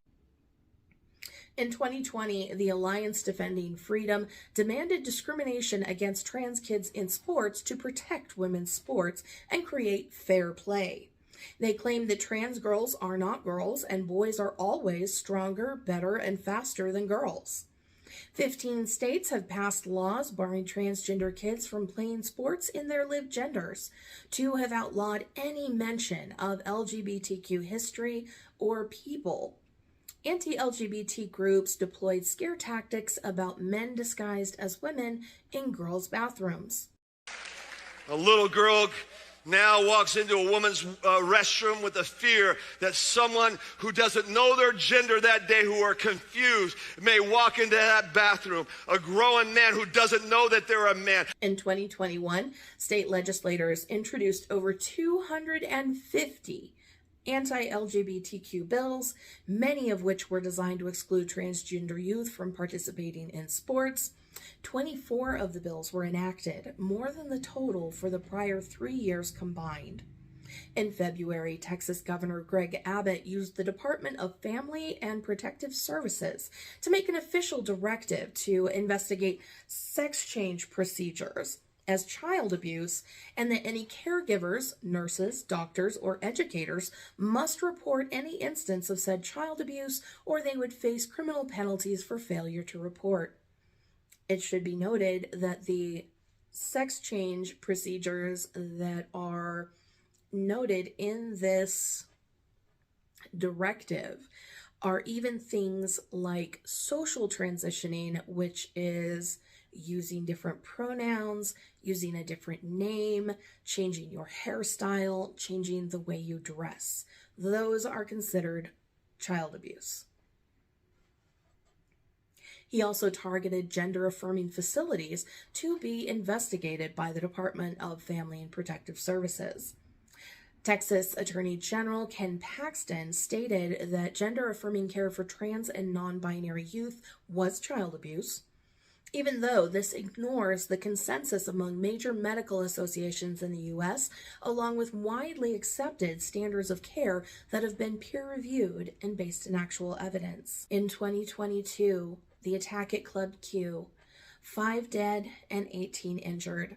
S1: In 2020, the Alliance Defending Freedom demanded discrimination against trans kids in sports to protect women's sports and create fair play. They claim that trans girls are not girls and boys are always stronger, better, and faster than girls. 15 states have passed laws barring transgender kids from playing sports in their lived genders. 2 have outlawed any mention of LGBTQ history or people. Anti-LGBT groups deployed scare tactics about men disguised as women in girls' bathrooms.
S17: A little girl now walks into a woman's restroom with the fear that someone who doesn't know their gender that day, who are confused, may walk into that bathroom. A grown man who doesn't know that they're a man.
S1: In 2021, state legislators introduced over 250 anti-LGBTQ bills, many of which were designed to exclude transgender youth from participating in sports. 24 of the bills were enacted, more than the total for the prior 3 years combined. In February, Texas Governor Greg Abbott used the Department of Family and Protective Services to make an official directive to investigate sex change procedures as child abuse, and that any caregivers, nurses, doctors, or educators must report any instance of said child abuse, or they would face criminal penalties for failure to report. It should be noted that the sex change procedures that are noted in this directive are even things like social transitioning, which is using different pronouns, using a different name, changing your hairstyle, changing the way you dress. Those are considered child abuse. He also targeted gender-affirming facilities to be investigated by the Department of Family and Protective Services. Texas Attorney General Ken Paxton stated that gender-affirming care for trans and non-binary youth was child abuse, even though this ignores the consensus among major medical associations in the U.S., along with widely accepted standards of care that have been peer-reviewed and based in actual evidence. In 2022, the attack at Club Q, 5 dead and 18 injured.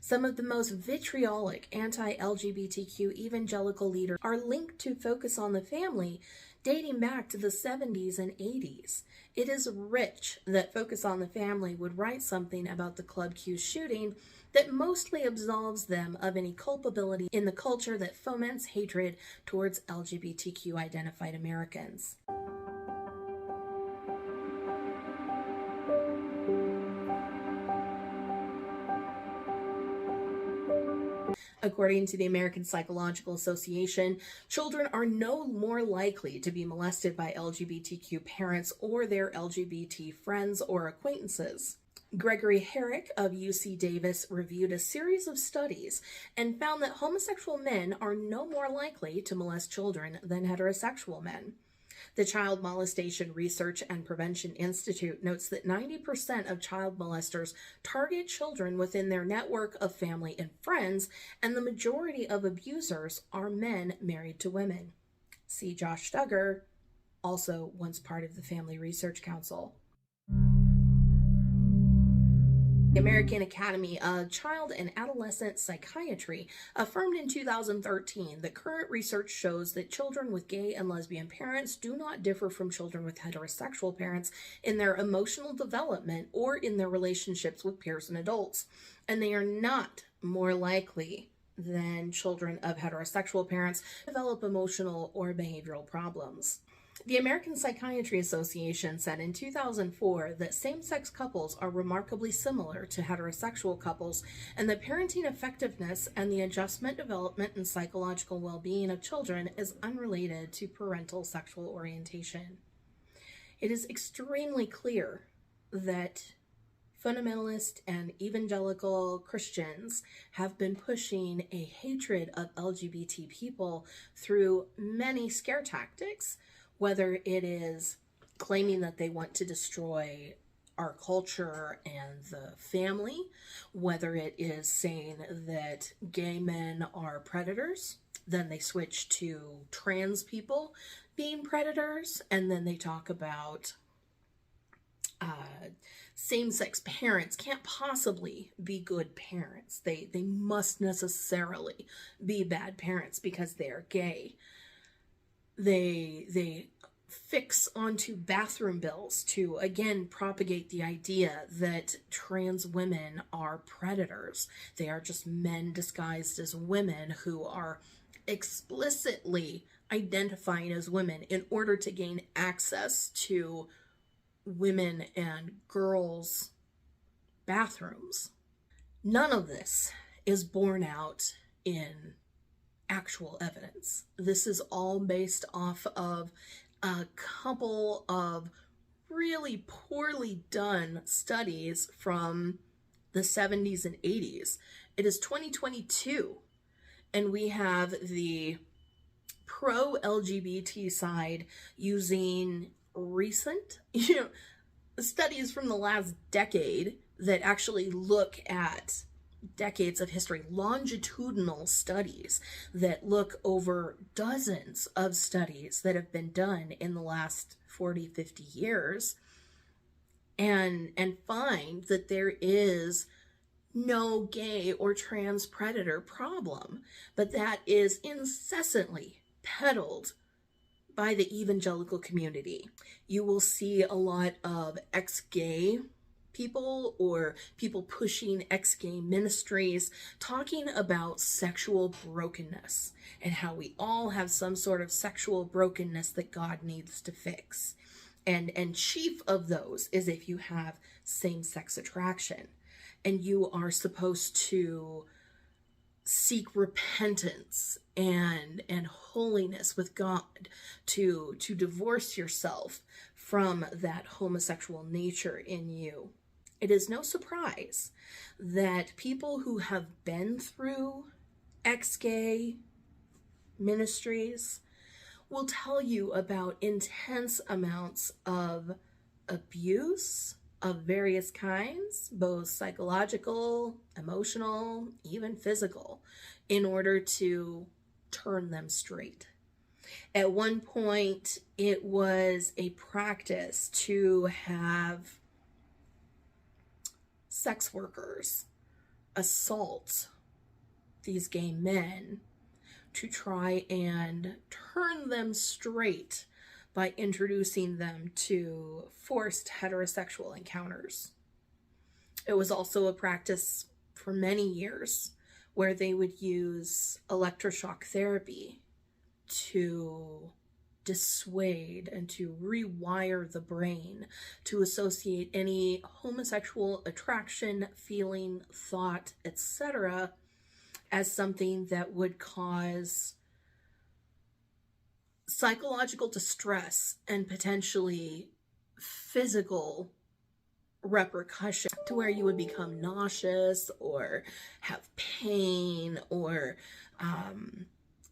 S1: Some of the most vitriolic anti-LGBTQ evangelical leaders are linked to Focus on the Family dating back to the 70s and 80s. It is rich that Focus on the Family would write something about the Club Q shooting that mostly absolves them of any culpability in the culture that foments hatred towards LGBTQ identified Americans. According to the American Psychological Association, children are no more likely to be molested by LGBTQ parents or their LGBT friends or acquaintances. Gregory Herrick of UC Davis reviewed a series of studies and found that homosexual men are no more likely to molest children than heterosexual men. The Child Molestation Research and Prevention Institute notes that 90% of child molesters target children within their network of family and friends, and the majority of abusers are men married to women. See Josh Duggar, also once part of the Family Research Council. The American Academy of Child and Adolescent Psychiatry affirmed in 2013 that current research shows that children with gay and lesbian parents do not differ from children with heterosexual parents in their emotional development or in their relationships with peers and adults, and they are not more likely than children of heterosexual parents to develop emotional or behavioral problems. The American Psychiatry Association said in 2004 that same-sex couples are remarkably similar to heterosexual couples, and that parenting effectiveness and the adjustment, development, and psychological well-being of children is unrelated to parental sexual orientation. It is extremely clear that fundamentalist and evangelical Christians have been pushing a hatred of LGBT people through many scare tactics, whether it is claiming that they want to destroy our culture and the family, whether it is saying that gay men are predators, then they switch to trans people being predators, and then they talk about same-sex parents can't possibly be good parents. They must necessarily be bad parents because they're gay. They fix onto bathroom bills to again propagate the idea that trans women are predators. They are just men disguised as women who are explicitly identifying as women in order to gain access to women and girls' bathrooms. None of this is borne out in actual evidence. This is all based off of a couple of really poorly done studies from the 70s and 80s. It is 2022, and we have the pro-LGBT side using recent, studies from the last decade that actually look at decades of history, longitudinal studies that look over dozens of studies that have been done in the last 40, 50 years, and find that there is no gay or trans predator problem, but that is incessantly peddled by the evangelical community. You will see a lot of ex-gay people or people pushing ex-gay ministries talking about sexual brokenness and how we all have some sort of sexual brokenness that God needs to fix. And chief of those is if you have same-sex attraction and you are supposed to seek repentance and holiness with God to divorce yourself from that homosexual nature in you. It is no surprise that people who have been through ex-gay ministries will tell you about intense amounts of abuse of various kinds, both psychological, emotional, even physical, in order to turn them straight. At one point, it was a practice to have sex workers assault these gay men to try and turn them straight by introducing them to forced heterosexual encounters. It was also a practice for many years where they would use electroshock therapy to dissuade and to rewire the brain to associate any homosexual attraction, feeling, thought, etc. as something that would cause psychological distress and potentially physical repercussion, to where you would become nauseous or have pain, or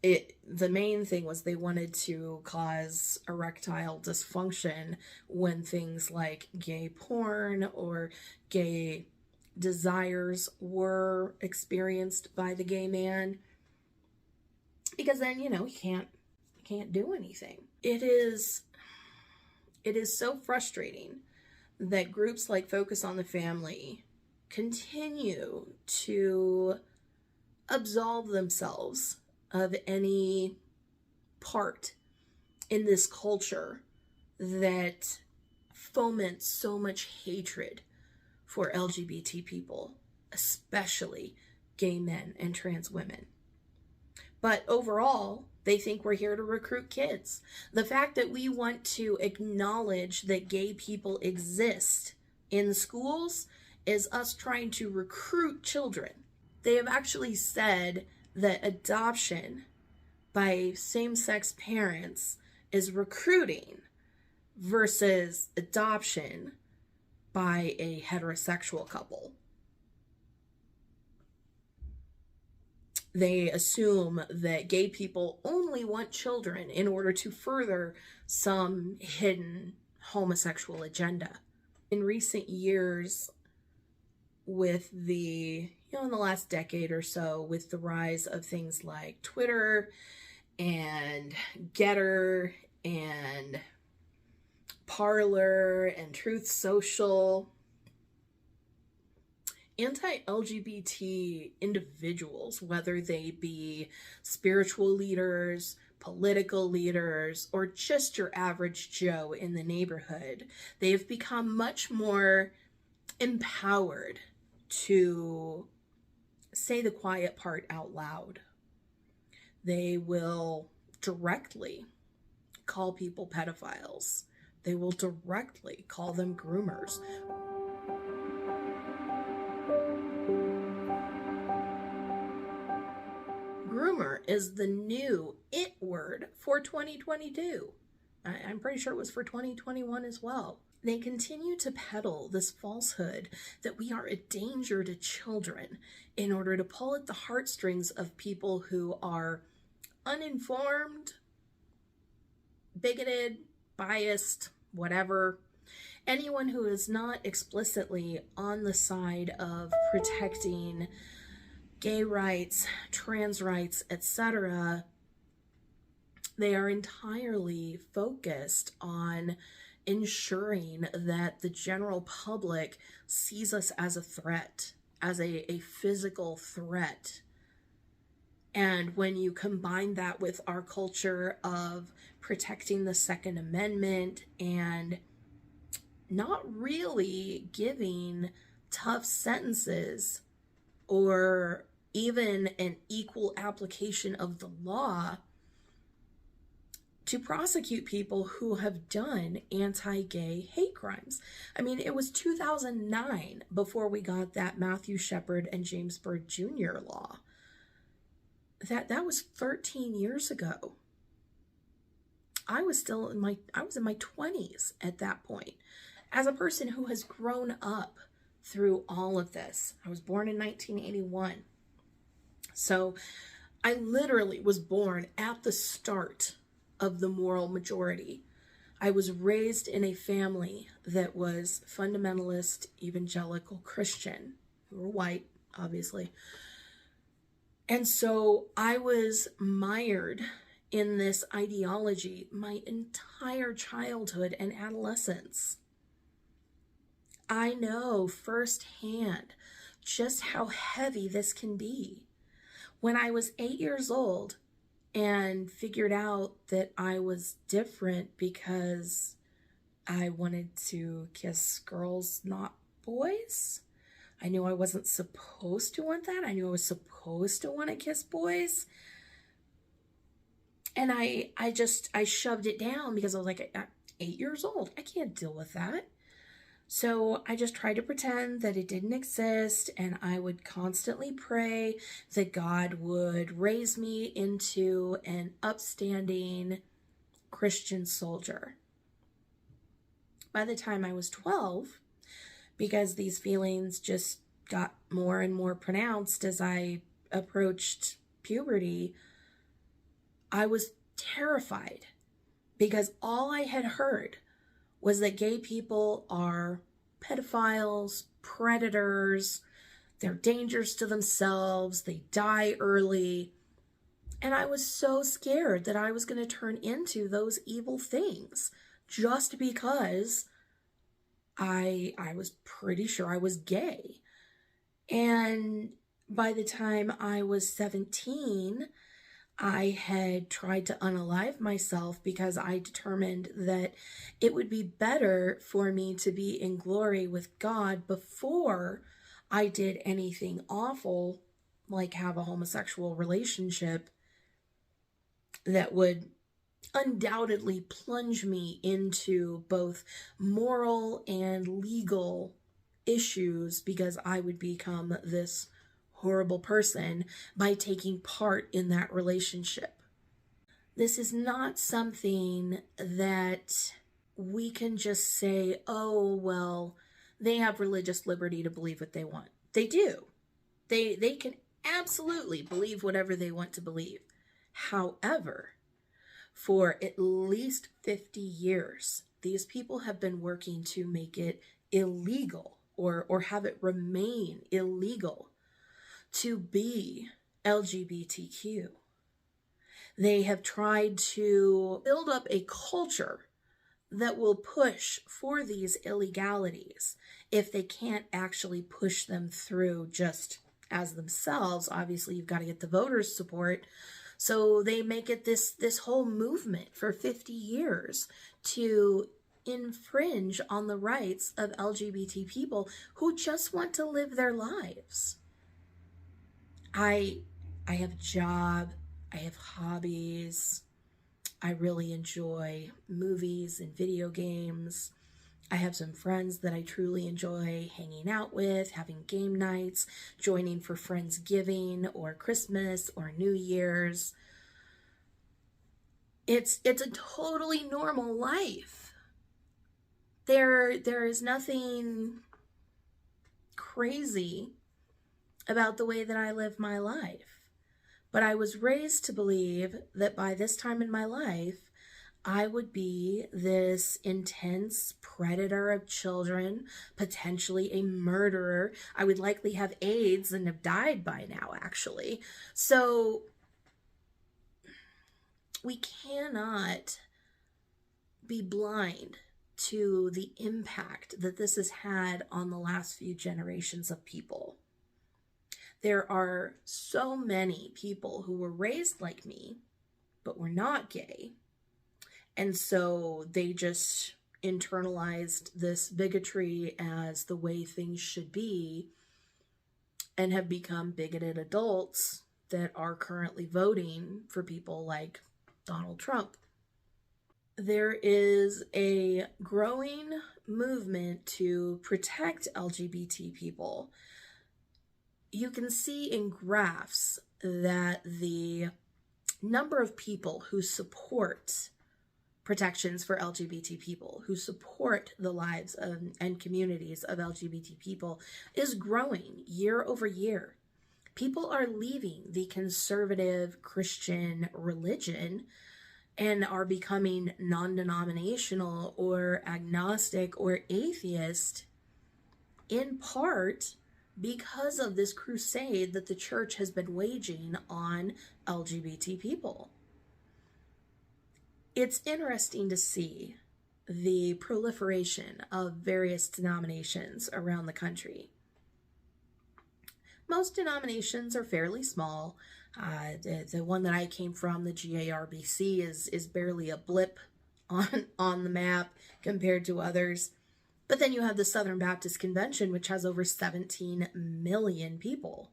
S1: the main thing was they wanted to cause erectile dysfunction when things like gay porn or gay desires were experienced by the gay man, because then he can't do anything. It is so frustrating that groups like Focus on the Family continue to absolve themselves of any part in this culture that foments so much hatred for LGBT people, especially gay men and trans women. But overall, they think we're here to recruit kids. The fact that we want to acknowledge that gay people exist in schools is us trying to recruit children. They have actually said that adoption by same-sex parents is recruiting versus adoption by a heterosexual couple. They assume that gay people only want children in order to further some hidden homosexual agenda. In recent years, with in the last decade or so, with the rise of things like Twitter and Getter and Parler and Truth Social, anti-LGBT individuals, whether they be spiritual leaders, political leaders, or just your average Joe in the neighborhood, they have become much more empowered to say the quiet part out loud. They will directly call people pedophiles. They will directly call them groomers. Groomer is the new it word for 2022. I'm pretty sure it was for 2021 as well. They continue to peddle this falsehood that we are a danger to children in order to pull at the heartstrings of people who are uninformed, bigoted, biased, whatever. Anyone who is not explicitly on the side of protecting gay rights, trans rights, etc., they are entirely focused on ensuring that the general public sees us as a threat, as a physical threat. And when you combine that with our culture of protecting the Second Amendment and not really giving tough sentences or even an equal application of the law to prosecute people who have done anti-gay hate crimes. I mean, it was 2009 before we got that Matthew Shepard and James Byrd Jr. law. That was 13 years ago. I was in my 20s at that point. As a person who has grown up through all of this, I was born in 1981. So I literally was born at the start of the moral majority. I was raised in a family that was fundamentalist, evangelical Christian, who were white, obviously. And so I was mired in this ideology my entire childhood and adolescence. I know firsthand just how heavy this can be. When I was 8 years old and figured out that I was different because I wanted to kiss girls, not boys. I knew I wasn't supposed to want that. I knew I was supposed to want to kiss boys. And I shoved it down because I was like, I'm 8 years old. I can't deal with that. So I just tried to pretend that it didn't exist, and I would constantly pray that God would raise me into an upstanding Christian soldier. By the time I was 12, because these feelings just got more and more pronounced as I approached puberty, I was terrified because all I had heard was that gay people are pedophiles, predators, they're dangers to themselves, they die early. And I was so scared that I was going to turn into those evil things just because I was pretty sure I was gay. And by the time I was 17, I had tried to unalive myself because I determined that it would be better for me to be in glory with God before I did anything awful, like have a homosexual relationship that would undoubtedly plunge me into both moral and legal issues because I would become this horrible person by taking part in that relationship. This is not something that we can just say, oh, well, they have religious liberty to believe what they want. They do. They can absolutely believe whatever they want to believe. However, for at least 50 years, these people have been working to make it illegal or have it remain illegal to be LGBTQ. They have tried to build up a culture that will push for these illegalities if they can't actually push them through just as themselves. Obviously, you've got to get the voters' support. So they make it this whole movement for 50 years to infringe on the rights of LGBT people who just want to live their lives. I have a job, I have hobbies, I really enjoy movies and video games. I have some friends that I truly enjoy hanging out with, having game nights, joining for Friendsgiving or Christmas or New Year's. It's a totally normal life. There is nothing crazy about the way that I live my life. But I was raised to believe that by this time in my life, I would be this intense predator of children, potentially a murderer. I would likely have AIDS and have died by now, actually. So we cannot be blind to the impact that this has had on the last few generations of people. There are so many people who were raised like me, but were not gay. And so they just internalized this bigotry as the way things should be and have become bigoted adults that are currently voting for people like Donald Trump. There is a growing movement to protect LGBT people. You can see in graphs that the number of people who support protections for LGBT people, who support the lives of, and communities of LGBT people, is growing year over year. People are leaving the conservative Christian religion and are becoming non-denominational or agnostic or atheist, in part because of this crusade that the church has been waging on LGBT people. It's interesting to see the proliferation of various denominations around the country. Most denominations are fairly small. The one that I came from, the GARBC, is barely a blip on the map compared to others. But then you have the Southern Baptist Convention, which has over 17 million people.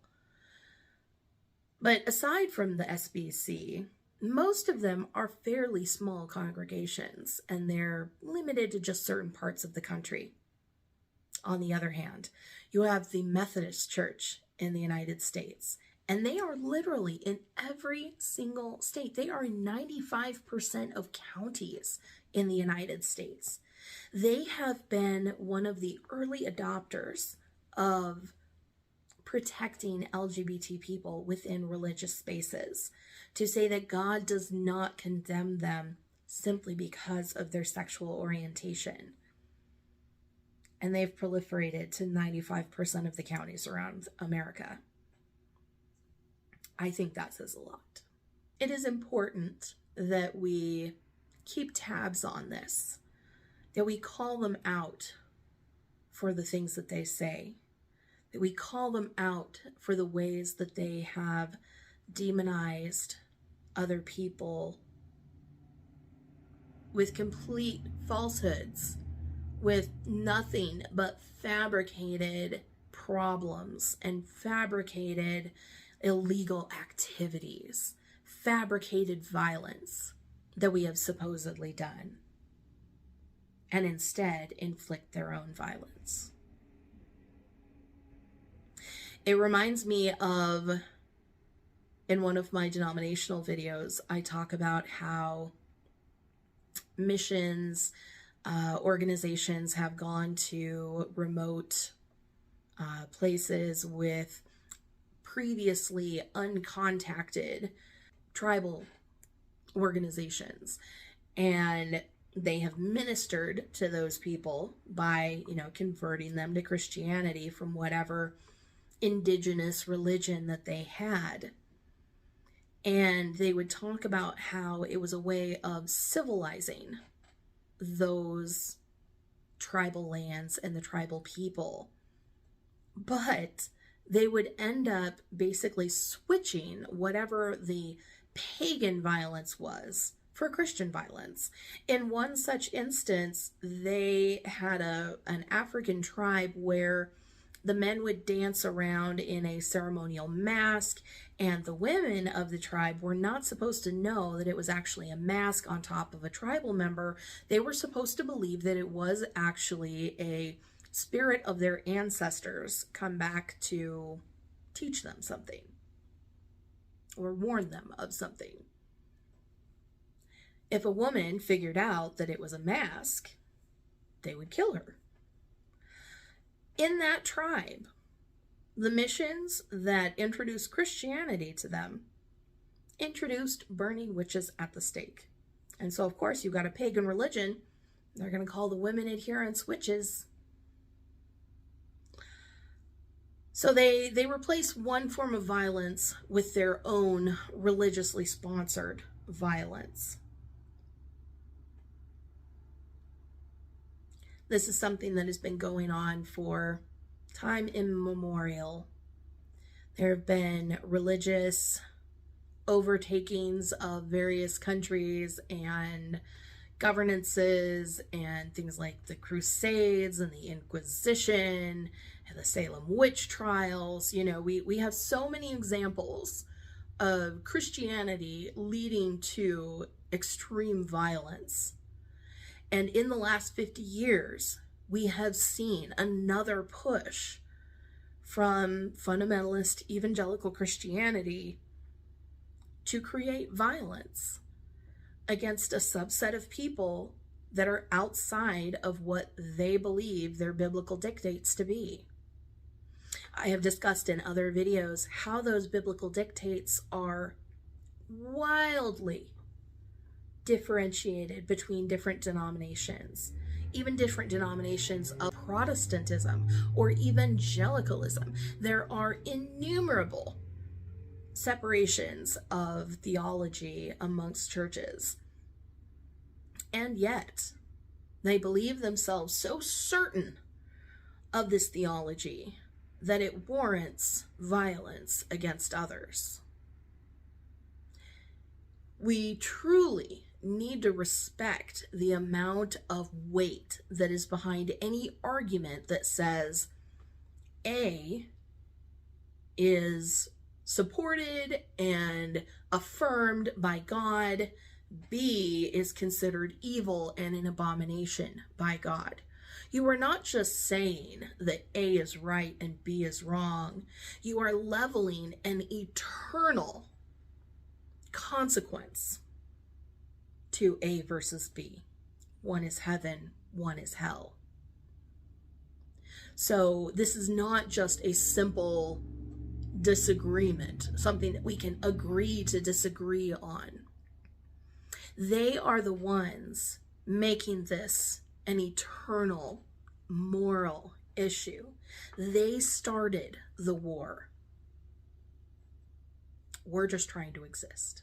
S1: But aside from the SBC, most of them are fairly small congregations, and they're limited to just certain parts of the country. On the other hand, you have the Methodist Church in the United States, and they are literally in every single state. They are in 95% of counties in the United States. They have been one of the early adopters of protecting LGBT people within religious spaces, to say that God does not condemn them simply because of their sexual orientation. And they've proliferated to 95% of the counties around America. I think that says a lot. It is important that we keep tabs on this, that we call them out for the things that they say, that we call them out for the ways that they have demonized other people with complete falsehoods, with nothing but fabricated problems and fabricated illegal activities, fabricated violence that we have supposedly done, and instead inflict their own violence. It reminds me of, in one of my denominational videos, I talk about how missions Organizations have gone to remote places with previously uncontacted tribal organizations, and they have ministered to those people by, converting them to Christianity from whatever indigenous religion that they had. And they would talk about how it was a way of civilizing those tribal lands and the tribal people. But they would end up basically switching whatever the pagan violence was for Christian violence. In one such instance, they had an African tribe where the men would dance around in a ceremonial mask, and the women of the tribe were not supposed to know that it was actually a mask on top of a tribal member. They were supposed to believe that it was actually a spirit of their ancestors come back to teach them something or warn them of something. If a woman figured out that it was a mask, they would kill her. In that tribe, the missions that introduced Christianity to them introduced burning witches at the stake. And so, of course, you've got a pagan religion. They're going to call the women adherents witches. So they replace one form of violence with their own religiously sponsored violence. This is something that has been going on for time immemorial. There have been religious overtakings of various countries and governances and things like the Crusades and the Inquisition and the Salem witch trials. We have so many examples of Christianity leading to extreme violence. And in the last 50 years, we have seen another push from fundamentalist evangelical Christianity to create violence against a subset of people that are outside of what they believe their biblical dictates to be. I have discussed in other videos how those biblical dictates are wildly differentiated between different denominations, even different denominations of Protestantism or evangelicalism. There are innumerable separations of theology amongst churches. And yet, they believe themselves so certain of this theology that it warrants violence against others. We truly need to respect the amount of weight that is behind any argument that says A is supported and affirmed by God, B is considered evil and an abomination by God. You are not just saying that A is right and B is wrong. You are leveling an eternal consequence to A versus B. One is heaven, one is hell. So this is not just a simple disagreement, something that we can agree to disagree on. They are the ones making this an eternal moral issue. They started the war. We're just trying to exist.